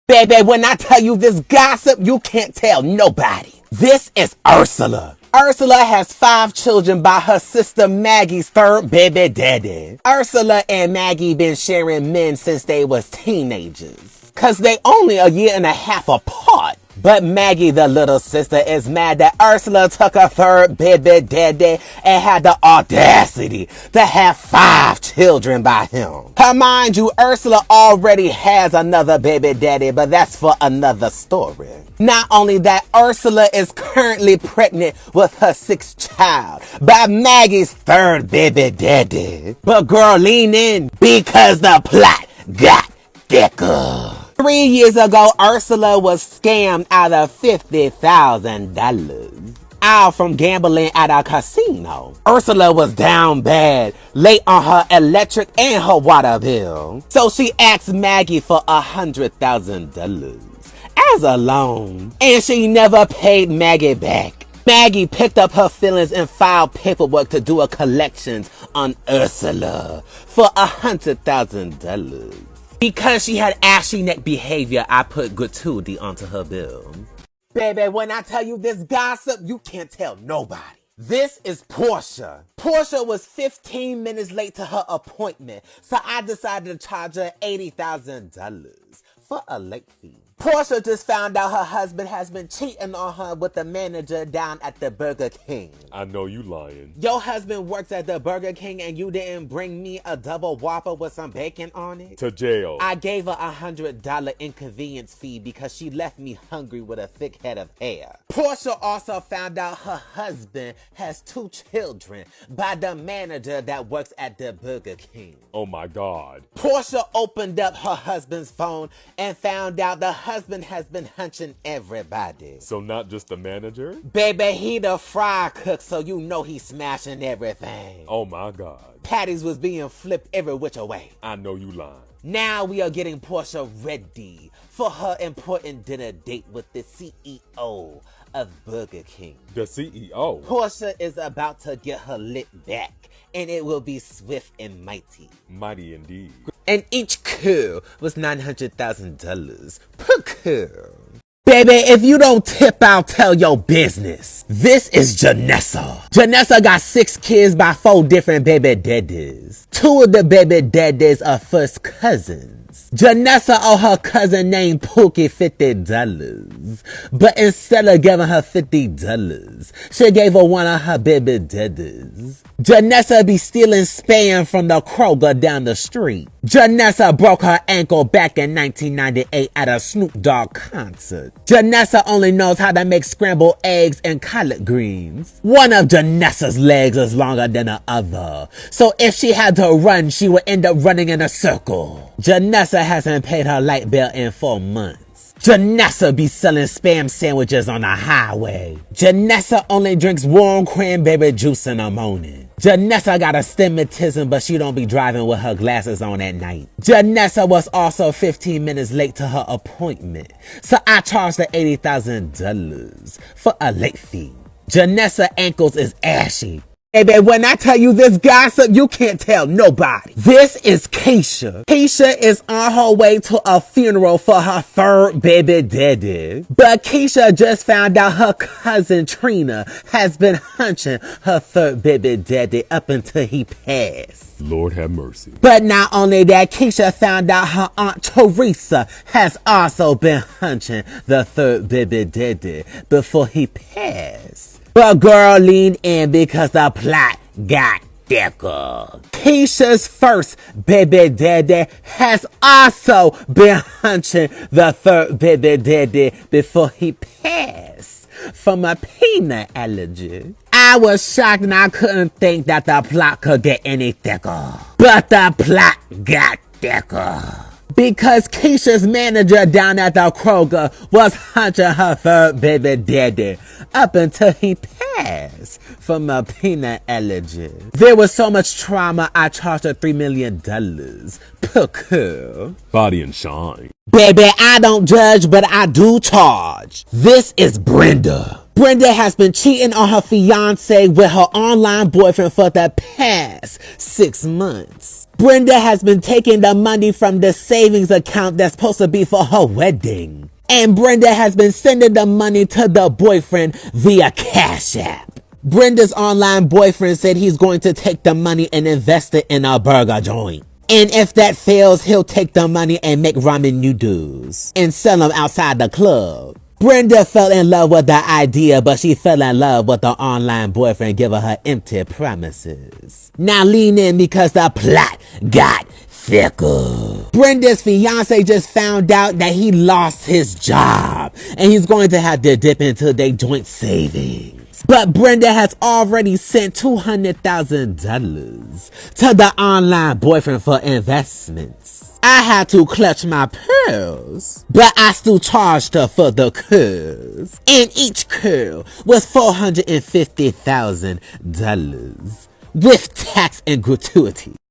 Baby, when I tell you this gossip, you can't tell nobody. This is Ursula. Ursula has 5 children by her sister Maggie's 3rd baby daddy. Ursula and Maggie been sharing men since they was teenagers, cause they only a year and a half apart. But Maggie, the little sister, is mad that Ursula took her 3rd baby daddy and had the audacity to have 5 children by him. Mind you, Ursula already has another baby daddy, but that's for another story. Not only that, Ursula is currently pregnant with her 6th child by Maggie's 3rd baby daddy. But girl, lean in, because the plot got thicker. 3 years ago, Ursula was scammed out of $50,000. Out from gambling at a casino. Ursula was down bad, late on her electric and her water bill. So she asked Maggie for $100,000 as a loan. And she never paid Maggie back. Maggie picked up her feelings and filed paperwork to do a collections on Ursula for $100,000. Because she had ashy neck behavior, I put gratuity onto her bill. Baby, when I tell you this gossip, you can't tell nobody. This is Portia. Portia was 15 minutes late to her appointment, so I decided to charge her $80,000 for a late fee. Portia just found out her husband has been cheating on her with the manager down at the Burger King. I know you lying. Your husband works at the Burger King and you didn't bring me a double Whopper with some bacon on it? To jail. I gave her $100 inconvenience fee because she left me hungry with a thick head of hair. Portia also found out her husband has 2 children by the manager that works at the Burger King. Oh my God. Portia opened up her husband's phone and found out the husband has been hunching everybody. So not just the manager? Baby, he the fry cook, so you know he's smashing everything. Oh my God. Patties was being flipped every which way. I know you lying. Now we are getting Portia ready for her important dinner date with the CEO of Burger King. The CEO? Portia is about to get her lit back, and it will be swift and mighty. Mighty indeed. And each curl was $900,000 per curl. Baby, if you don't tip, I'll tell your business. This is Janessa. Janessa got 6 kids by 4 different baby daddies. 2 of the baby daddies are first cousins. Janessa owe her cousin named Pookie $50. But instead of giving her $50, she gave her one of her baby daddies. Janessa be stealing Spam from the Kroger down the street. Janessa broke her ankle back in 1998 at a Snoop Dogg concert. Janessa only knows how to make scrambled eggs and collard greens. One of Janessa's legs is longer than the other, so if she had to run, she would end up running in a circle. Janessa hasn't paid her light bill in 4 months. Janessa be selling spam sandwiches on the highway. Janessa only drinks warm cranberry juice in the morning. Janessa got astigmatism, but she don't be driving with her glasses on at night. Janessa was also 15 minutes late to her appointment, so I charged her $80,000 for a late fee. Janessa ankles is ashy. Baby, when I tell you this gossip, you can't tell nobody. This is Keisha. Keisha is on her way to a funeral for her third baby daddy. But Keisha just found out her cousin Trina has been hunching her third baby daddy up until he passed. Lord have mercy. But not only that, Keisha found out her Aunt Teresa has also been hunching the third baby daddy before he passed. But girl leaned in because the plot got thicker. Keisha's first baby daddy has also been hunching the third baby daddy before he passed from a peanut allergy. I was shocked and I couldn't think that the plot could get any thicker. But the plot got thicker. Because Keisha's manager down at the Kroger was hunching her third baby daddy up until he passed from a peanut allergy. There was so much trauma, I charged her $3 million per curl. Body and shine. Baby, I don't judge, but I do charge. This is Brenda. Brenda has been cheating on her fiance with her online boyfriend for the past 6 months. Brenda has been taking the money from the savings account that's supposed to be for her wedding. And Brenda has been sending the money to the boyfriend via Cash App. Brenda's online boyfriend said he's going to take the money and invest it in a burger joint. And if that fails, he'll take the money and make ramen noodles and sell them outside the club. Brenda fell in love with the idea, but she fell in love with the online boyfriend giving her empty promises. Now lean in because the plot got thicker. Brenda's fiance just found out that he lost his job and he's going to have to dip into their joint savings. But Brenda has already sent $200,000 to the online boyfriend for investments. I had to clutch my pearls, but I still charged her for the curls. And each curl was $450,000 with tax and gratuity.